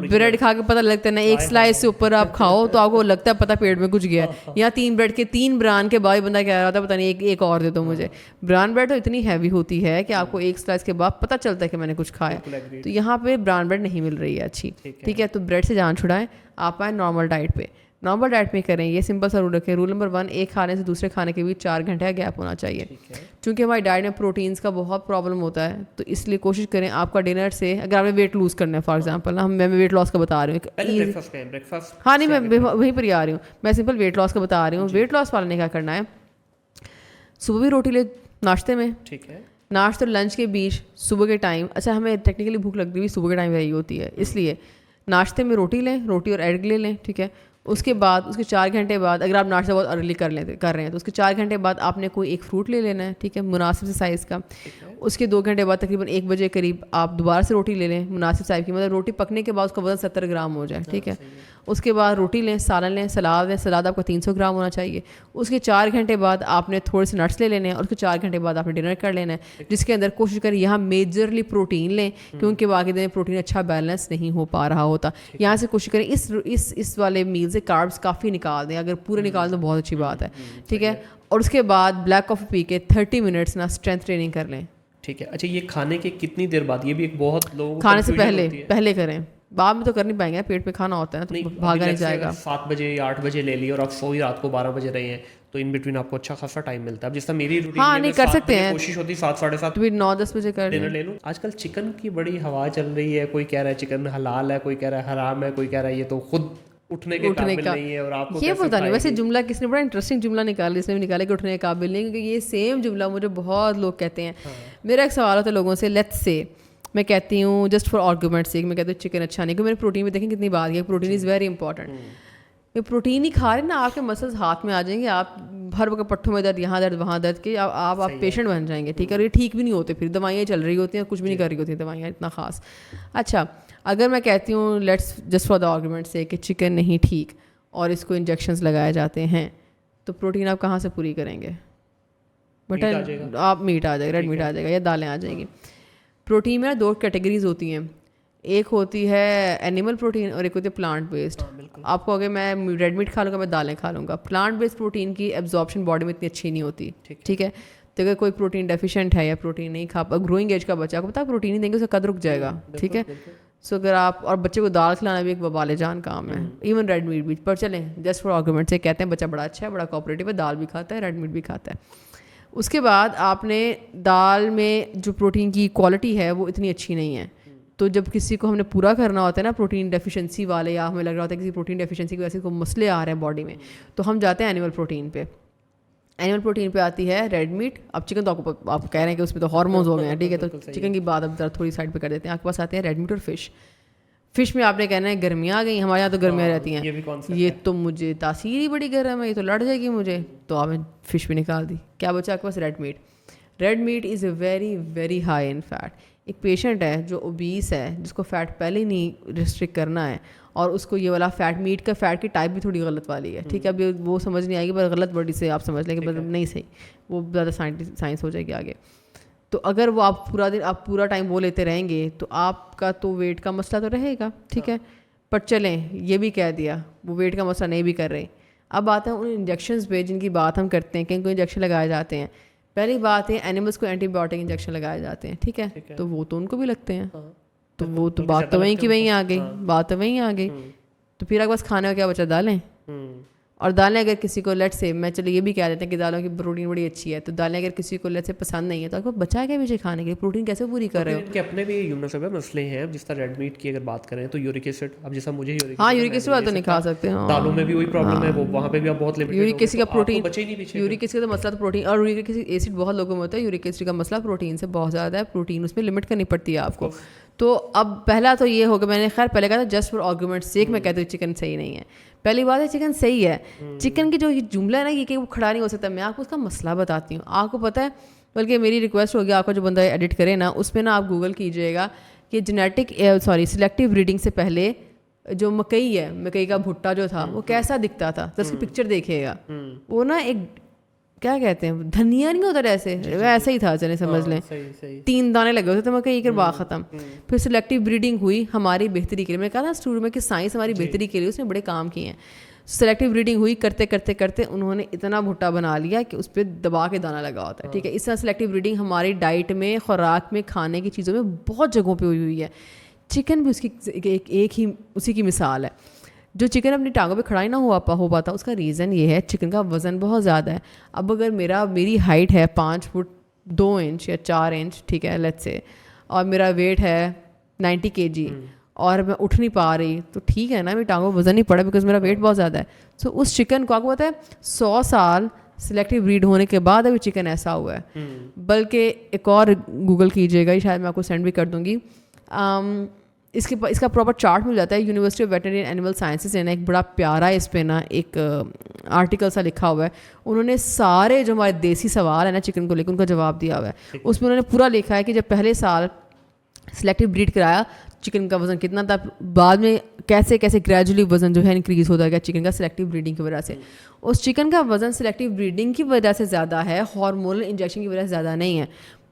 Speaker 1: بریڈ کھا کے پتہ لگتا ہے نا, ایک سلائس سے اوپر آپ کھاؤ تو آپ کو لگتا ہے پتہ پیٹ میں کچھ گیا ہے. یہاں 3 بریڈ کے 3 بران کے بعد بندہ کہہ رہا تھا پتہ نہیں ایک اور دے دو مجھے. براؤن بریڈ تو اتنی ہیوی ہوتی ہے کہ آپ کو ایک سلائس کے بعد پتہ چلتا ہے کہ میں نے کچھ کھایا. تو یہاں پہ براؤن بریڈ نہیں مل رہی ہے اچھی, ٹھیک ہے. تو بریڈ سے جان چھڑائیں, آپ آئیں نارمل ڈائٹ پہ. نارمل ڈائٹ میں کریں, یہ سمپل سا رول رکھیں. رول نمبر 1, ایک کھانے سے دوسرے کھانے کے بیچ 4 گھنٹے کا گیپ ہونا چاہیے. چونکہ ہماری ڈائٹ میں پروٹینس کا بہت پرابلم ہوتا ہے, تو اس لیے کوشش کریں آپ کا ڈنر سے, اگر آپ نے ویٹ لوز کرنا ہے فار ایگزامپل, میں ویٹ لاس کا بتا رہی ہوں, ہاں نہیں میں وہیں پر ہی آ رہی ہوں, میں سمپل ویٹ لاس کا بتا رہی ہوں. ویٹ لاس والے نے کیا کرنا ہے, صبح بھی روٹی لے ناشتے میں, ٹھیک ہے, ناشتے اور لنچ کے بیچ صبح کے ٹائم, اچھا ہمیں ٹیکنیکلی بھوک لگتی ہوئی صبح کے ٹائم رہی ہوتی ہے, اس لیے ناشتے میں روٹی لیں, روٹی اور ایگ لے لیں, ٹھیک ہے. اس کے بعد اس کے 4 گھنٹے بعد, اگر آپ ناشتہ بہت ارلی کر رہے ہیں تو اس کے 4 گھنٹے بعد آپ نے کوئی ایک فروٹ لے لینا ہے, ٹھیک ہے, مناسب سے سائز کا. اس کے 2 گھنٹے بعد تقریباً 1 بجے قریب آپ دوبارہ سے روٹی لے لیں مناسب سائز کی, مطلب روٹی پکنے کے بعد اس کا وزن 70 گرام ہو جائے, ٹھیک ہے. اس کے بعد روٹی لیں, سالن لیں, سلاد لیں, سلاد آپ کا 300 گرام ہونا چاہیے. اس کے 4 گھنٹے بعد آپ نے تھوڑے سے نٹس لے لینے ہیں, اور اس کے 4 گھنٹے بعد آپ نے ڈنر کر لینا ہے, جس کے اندر کوشش کریں یہاں میجرلی پروٹین لیں, کیونکہ باقی دن پروٹین اچھا بیلنس نہیں ہو پا رہا ہوتا. یہاں سے کوشش کریں اس والے میل سے کاربس کافی نکال دیں, اگر پورے نکال دیں تو بہت اچھی بات ہے, ٹھیک ہے. اور اس کے بعد بلیک کافی پی کے 30 منٹس نا اسٹرینتھ ٹریننگ کر لیں,
Speaker 2: ٹھیک ہے. اچھا, یہ کھانے کے کتنی دیر بعد, یہ بھی ایک بہت لوگ
Speaker 1: کھانے سے پہلے کریں, بعد میں تو کر نہیں پائیں گے, پیٹ پہ کھانا ہوتا ہے تو بھاگا نہیں جائے گا.
Speaker 2: 7 بجے یا 8 بجے لے لی اور آپ سوئی رات کو 12 بجے رہے ہیں, تو ان بٹوین آپ کو اچھا خاصا ٹائم ملتا ہے. اب جس طرح میری روٹین
Speaker 1: ہاں نہیں کر سکتے ہیں,
Speaker 2: کوشش ہوتی 7 ساڑھے 7
Speaker 1: 9-10 بجے کر
Speaker 2: ڈنر لے لوں. آج کل چکن کی بڑی ہوا چل رہی ہے, کوئی کہہ رہا ہے چکن حلال ہے, کوئی کہہ رہا ہے حرام ہے, کوئی کہہ رہا ہے یہ تو خود اٹھنے کے قابل نہیں ہے, اور آپ کو
Speaker 1: یہ پتہ نہیں. ویسے جملہ کس نے بڑا انٹرسٹنگ جملہ نکالا, اس نے بھی نکالا کہ اٹھنے کے قابل نہیں, کیونکہ یہ سیم جملہ مجھے بہت لوگ کہتے ہیں. میرا ایک سوال ہوتا ہے لوگوں سے, لیٹس سے میں کہتی ہوں جسٹ فار آرگومنٹ سے, میں کہتی ہوں چکن اچھا نہیں, کیونکہ میرے پروٹین میں دیکھیں کتنی بات ہے, پروٹین از ویری امپورٹنٹ. میں پروٹین ہی کھا رہے ہیں نا, آپ کے مسلز ہاتھ میں آ جائیں گے, آپ ہر وقت پٹھوں میں درد, یہاں درد, وہاں درد کے آپ پیشنٹ بن جائیں گے, ٹھیک ہے. اور یہ ٹھیک بھی نہیں ہوتے, پھر دوائیاں چل رہی ہوتی ہیں, کچھ بھی نہیں کر رہی ہوتی ہیں دوائیاں اتنا خاص. اچھا, اگر میں کہتی ہوں let's just for the argument سے کہ چکن نہیں ٹھیک اور اس کو انجیکشنز لگائے جاتے ہیں, تو پروٹین آپ کہاں سے پوری کریں گے؟ مٹن, آپ میٹ آ جائے گا, ریڈ میٹ آ جائے گا, یا دالیں آ جائیں گی. پروٹین میں 2 کیٹیگریز ہوتی ہیں, ایک ہوتی ہے اینیمل پروٹین اور ایک ہوتی ہے پلانٹ بیسڈ. آپ کو اگر میں ریڈ میٹ کھا لوں گا, میں دالیں کھا لوں گا, پلانٹ بیسڈ پروٹین کی ایبزارپشن باڈی میں اتنی اچھی نہیں ہوتی, ٹھیک ہے. تو اگر کوئی پروٹین ڈیفیشینٹ ہے یا پروٹین نہیں کھا, گروئنگ ایج کا بچہ, آپ کو پتا ہے پروٹین نہیں دیں گے اسے قد رک جائے گا, ٹھیک ہے. سو اگر آپ, اور بچے کو دال کھلانا بھی ایک وبال جان کام ہے, ایون ریڈ میٹ بھی. پر چلیں جسٹ فار آرگومنٹ سے کہتے ہیں بچہ بڑا اچھا ہے, بڑا کوآپریٹیو ہے, دال بھی کھاتا ہے, ریڈ میٹ بھی کھاتا ہے. اس کے بعد آپ نے دال میں جو پروٹین کی کوالٹی ہے وہ اتنی اچھی نہیں ہے, تو جب کسی کو ہم نے پورا کرنا ہوتا ہے نا پروٹین ڈیفیشنسی والے, یا ہمیں لگ رہا ہوتا ہے کسی پروٹین ڈیفیشنسی کی وجہ سے کوئی مسئلے آ رہے ہیں باڈی میں, تو ہم جاتے ہیں اینیمل پروٹین پہ. اینیمل پروٹین پہ آتی ہے ریڈ میٹ. اب چکن تو آپ کہہ رہے ہیں کہ اس میں تو ہارمونز ہو گئے ہیں, ٹھیک ہے, تو چکن کی بات اب ذرا تھوڑی سائڈ پہ کر دیتے ہیں. آپ کے پاس آتے ہیں ریڈ میٹ اور فش. فش میں آپ نے کہنا ہے گرمیاں آ گئی, ہمارے یہاں تو گرمیاں رہتی
Speaker 2: یہ
Speaker 1: ہیں,
Speaker 2: بھی concept
Speaker 1: یہ تو مجھے تاثیر ہی بڑی گرم ہے, یہ تو لڑ جائے گی مجھے, تو آپ نے فش بھی نکال دی. کیا بچا آپ کے پاس؟ Red meat. Red meat is a very very high in fat. ایک پیشنٹ ہے جو اوبیس ہے, جس کو فیٹ پہلے ہی نہیں ریسٹرکٹ کرنا ہے, اور اس کو یہ والا فیٹ, میٹ کا فیٹ کی ٹائپ بھی تھوڑی غلط والی ہے, ٹھیک ہے, ابھی وہ سمجھ نہیں آئے گی, پر غلط ورڈ سے آپ سمجھ لیں کہ مطلب نہیں صحیح, وہ زیادہ سائنس ہو جائے گی آگے. تو اگر وہ آپ پورا ٹائم وہ لیتے رہیں گے تو آپ کا تو ویٹ کا مسئلہ تو رہے گا, ٹھیک ہے. پر چلیں یہ بھی کہہ دیا, وہ ویٹ کا مسئلہ نہیں بھی کر رہے. اب آتے ہیں ان انجیکشنز پہ جن کی بات ہم کرتے ہیں کہ ان کو انجیکشن لگائے جاتے ہیں. پہلی بات ہے اینیملس کو اینٹی بایوٹک انجیکشن لگائے جاتے ہیں, ٹھیک ہے, تو وہ تو ان کو بھی لگتے ہیں, تو وہ تو بات تو وہیں کی وہیں آ گئی, بات تو وہیں آ گئی. تو پھر آپ بس کھانے کا کیا بچا؟ دالیں. اور دالیں اگر کسی کو لیٹ سے, میں چلو یہ بھی کہہ دیتے ہیں کہ دالوں کی پروٹین بڑی اچھی ہے, تو دالیں اگر کسی کو لیٹ سے پسند نہیں ہے تو آپ کو بچا کیا پیچھے کھانے کے لیے, پروٹین کیسے پوری کر رہے ہو؟
Speaker 2: ان کے اپنے بھی یونیورسل مسئلے ہیں, جس طرح ریڈ میٹ کی اگر بات کریں تو یورک ایسڈ, اب جیسا مجھے
Speaker 1: ہاں یورک ایسڈ تو نہیں کھا سکتے,
Speaker 2: دالوں میں بھی وہی پرابلم ہے, وہ وہاں پہ بھی آپ بہت لمیٹڈ
Speaker 1: یورک ایسڈ کا پروٹین,
Speaker 2: بچے ہی نہیں پیچھے.
Speaker 1: یورک ایسڈ کا مسئلہ تو پروٹین, اور یورک ایسڈ بہت لوگوں میں ہوتا ہے, یورک ایسڈ کا مسئلہ پروٹین سے بہت زیادہ ہے, پروٹین اس میں لمٹ کرنی پڑتی ہے آپ کو. تو اب پہلا تو یہ ہوگا, میں نے خیر پہلے کہا تھا جسٹ فار آرگومنٹ سیک میں کہتی ہوں چکن صحیح نہیں ہے. پہلی بات ہے چکن صحیح ہے, چکن کی جو یہ جملہ ہے نا یہ کہ وہ کھڑا نہیں ہو سکتا, میں آپ کو اس کا مسئلہ بتاتی ہوں. آپ کو پتہ ہے, بلکہ میری ریکویسٹ ہوگی آپ کا جو بندہ ایڈٹ کرے نا, اس میں نا آپ گوگل کیجیے گا کہ سلیکٹیو بریڈنگ سے پہلے جو مکئی ہے, مکئی کا بھٹا جو تھا وہ کیسا دکھتا تھا, تو اس کی پکچر دیکھیے گا, وہ نا ایک کیا کہتے ہیں دھنیا نہیں ہوتا ایسے, ویسے ہی تھا, چلے سمجھ لیں 3 دانے لگے ہوتے تھے مکئی کے, بعد ختم. پھر سلیکٹیو بریڈنگ ہوئی ہماری بہتری کے لیے, میں نے کہا تھا اسٹوڈیو میں کہ سائنس ہماری بہتری کے لیے اس نے بڑے کام کیے ہیں. سلیکٹیو بریڈنگ ہوئی, کرتے کرتے کرتے انہوں نے اتنا بھٹا بنا لیا کہ اس پہ دبا کے دانا لگا ہوتا ہے, ٹھیک ہے. اس طرح سلیکٹیو بریڈنگ ہماری ڈائٹ میں, خوراک میں, کھانے کی چیزوں میں بہت جگہوں پہ ہوئی ہے. چکن بھی اس کی ایک ہی اسی کی مثال ہے. جو چکن اپنی ٹانگوں پہ کھڑا ہی نہ ہو پاتا, اس کا ریزن یہ ہے چکن کا وزن بہت زیادہ ہے. اب اگر میری ہائٹ ہے 5 فٹ 2 انچ یا 4 انچ, ٹھیک ہے, لیٹس سے, اور میرا ویٹ ہے 90 kg, اور میں اٹھ نہیں پا رہی, تو ٹھیک ہے نا, میری ٹانگوں پہ وزن نہیں پڑا بیکاز میرا ویٹ بہت زیادہ ہے. سو اس چکن کو آپ کو پتہ ہے 100 سال سلیکٹیو بریڈ ہونے کے بعد ابھی چکن ایسا ہوا ہے. بلکہ ایک اور گوگل کیجیے گا, شاید میں آپ کو سینڈ بھی کر دوں گی, اس کا پراپر چارٹ مل جاتا ہے. University of veterinary and animal sciences نے ایک بڑا پیارا اس پہ نا ایک آرٹیکل سا لکھا ہوا ہے. انہوں نے سارے جو ہمارے دیسی سوال ہیں نا چکن کو لے کے ان کا جواب دیا ہوا ہے. اس میں انہوں نے پورا لکھا ہے کہ جب پہلے سال سلیکٹیو بریڈ کرایا چکن کا وزن کتنا تھا, بعد میں کیسے کیسے گریجولی وزن جو ہے انکریز ہوتا گیا چکن کا سلیکٹیو بریڈنگ کی وجہ سے. اس چکن کا وزن سلیکٹیو بریڈنگ کی وجہ سے زیادہ ہے, ہارمونل انجیکشن کی وجہ سے زیادہ نہیں ہے.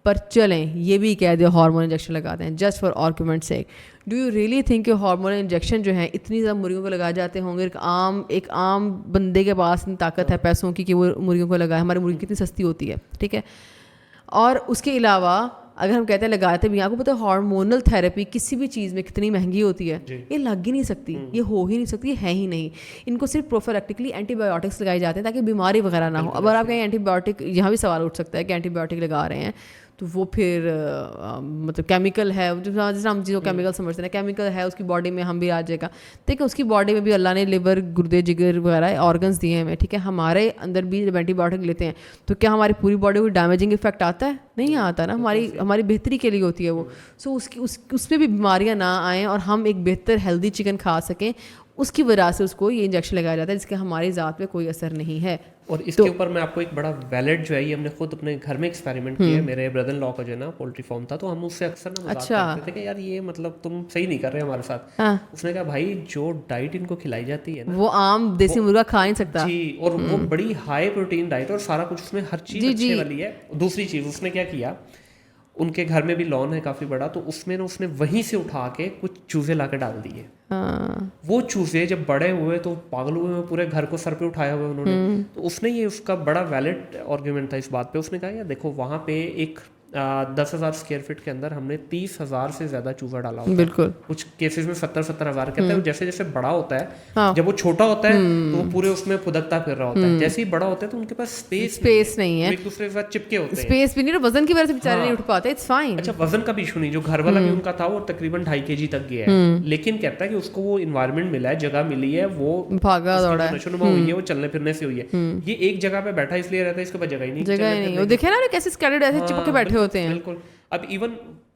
Speaker 1: پر چلیں یہ بھی کہہ دیں ہارمون انجیکشن لگاتے ہیں just for argument sake. Do you really think کہ ہارمون انجیکشن جو ہیں اتنی زیادہ مرغیوں کو لگائے جاتے ہوں گے؟ ایک عام بندے کے پاس اتنی طاقت ہے پیسوں کی کہ وہ مرغیوں کو لگائے. ہماری مرغی کتنی سستی ہوتی ہے, ٹھیک ہے. اور اس کے علاوہ اگر ہم کہتے ہیں لگاتے بھی, آپ کو پتہ ہے ہارمونل تھراپی کسی بھی چیز میں کتنی مہنگی ہوتی ہے. یہ لگ ہی نہیں سکتی, یہ ہو ہی نہیں سکتی, یہ ہے ہی نہیں. ان کو صرف پروفیلیکٹکلی اینٹی بایوٹکس لگائے جاتے ہیں تاکہ بیماری وغیرہ نہ ہو. اگر آپ کہیں اینٹی بایوٹک, یہاں بھی سوال اٹھ سکتا ہے کہ اینٹی بایوٹک لگا رہے ہیں تو وہ پھر مطلب کیمیکل ہے, جس ہم چیزوں کیمیکل سمجھتے ہیں, کیمیکل ہے اس کی باڈی میں, ہم بھی آ جائے گا. دیکھیں اس کی باڈی میں بھی اللہ نے لیور, گردے, جگر وغیرہ آرگنس دیے ہیں, ٹھیک ہے. ہمارے اندر بھی جب اینٹی بایوٹک لیتے ہیں تو کیا ہماری پوری باڈی کو ڈیمیجنگ افیکٹ آتا ہے؟ نہیں آتا نا. ہماری بہتری کے لیے ہوتی ہے وہ. سو اس پہ بھی بیماریاں نہ آئیں اور ہم ایک بہتر ہیلدی چکن کھا سکیں, اس کی وجہ سے اس کو یہ انجیکشن لگایا جاتا ہے جس کا ہماری ذات پہ کوئی اثر نہیں ہے.
Speaker 2: اور اس کے اوپر میں آپ کو ایک بڑا ویلڈ جو ہے یہ ہم نے خود اپنے گھر میں ایکسپیریمنٹ کیا ہے. میرے بردر ان لا کا جو ہے نا پولٹری فارم تھا, تو ہم اس سے اکثر نا مذاق کرتے تھے کہ یار یہ مطلب تم صحیح نہیں کر رہے ہمارے ساتھ. اس نے کہا بھائی جو ڈائٹ ان کو کھلائی جاتی ہے نا
Speaker 1: وہ عام دیسی مرغا کھا نہیں سکتا.
Speaker 2: جی, اور وہ بڑی ہائی پروٹین ڈائٹ اور سارا کچھ اس میں ہر چیز اچھے والی ہے. دوسری چیز اس نے کیا کیا, ان کے گھر میں بھی لان ہے کافی بڑا, تو اس میں نا اس نے وہیں سے اٹھا کے کچھ چوزے لا کے ڈال دیے. وہ چوزے جب بڑے ہوئے تو پاگل ہوئے, پورے گھر کو سر پہ اٹھایا ہوا انہوں نے. تو اس نے یہ اس کا بڑا ویلڈ آرگیومنٹ تھا اس بات پہ. اس نے کہا یار دیکھو وہاں پہ ایک 10,000 اسکوائر فٹ کے اندر ہم نے 30,000 سے زیادہ چوزا ڈالا ہوتا ہے. بالکل, کچھ کیسز میں 70,000 کہتے ہیں. جیسے جیسے بڑا ہوتا ہے, جب وہ چھوٹا ہوتا ہے تو وہ پورے اس میں پھدکتا پھر رہا ہوتا ہے. جیسے ہی بڑا ہوتا ہے تو ان کے پاس اسپیس نہیں ہے, ایک دوسرے کے ساتھ چپکے ہوتے ہیں.
Speaker 1: اسپیس بھی نہیں, وزن کی وجہ سے بیچارے نہیں اٹھ پاتے. It's fine.
Speaker 2: اچھا وزن کا بھی ایشو نہیں, جو گھر والا بھی ان کا تھا وہ تقریباً 2.5 kg تک گیا ہے. لیکن کہتا ہے کہ اس کو وہ انوائرمنٹ ملا ہے, جگہ ملی ہے, وہ
Speaker 1: بھاگا دوڑا ہے,
Speaker 2: نشو نما ہوئی ہے, وہ چلنے پھرنے سے ہوئی ہے. یہ ایک جگہ پہ بیٹھا اس لیے رہتا ہے, اس کے پاس جگہ ہی نہیں.
Speaker 1: وہ دیکھے نا کیسے اسکیلڈ ایسے چپک کے بیٹھے ہوتے ہیں.
Speaker 2: بالکل. اب ایون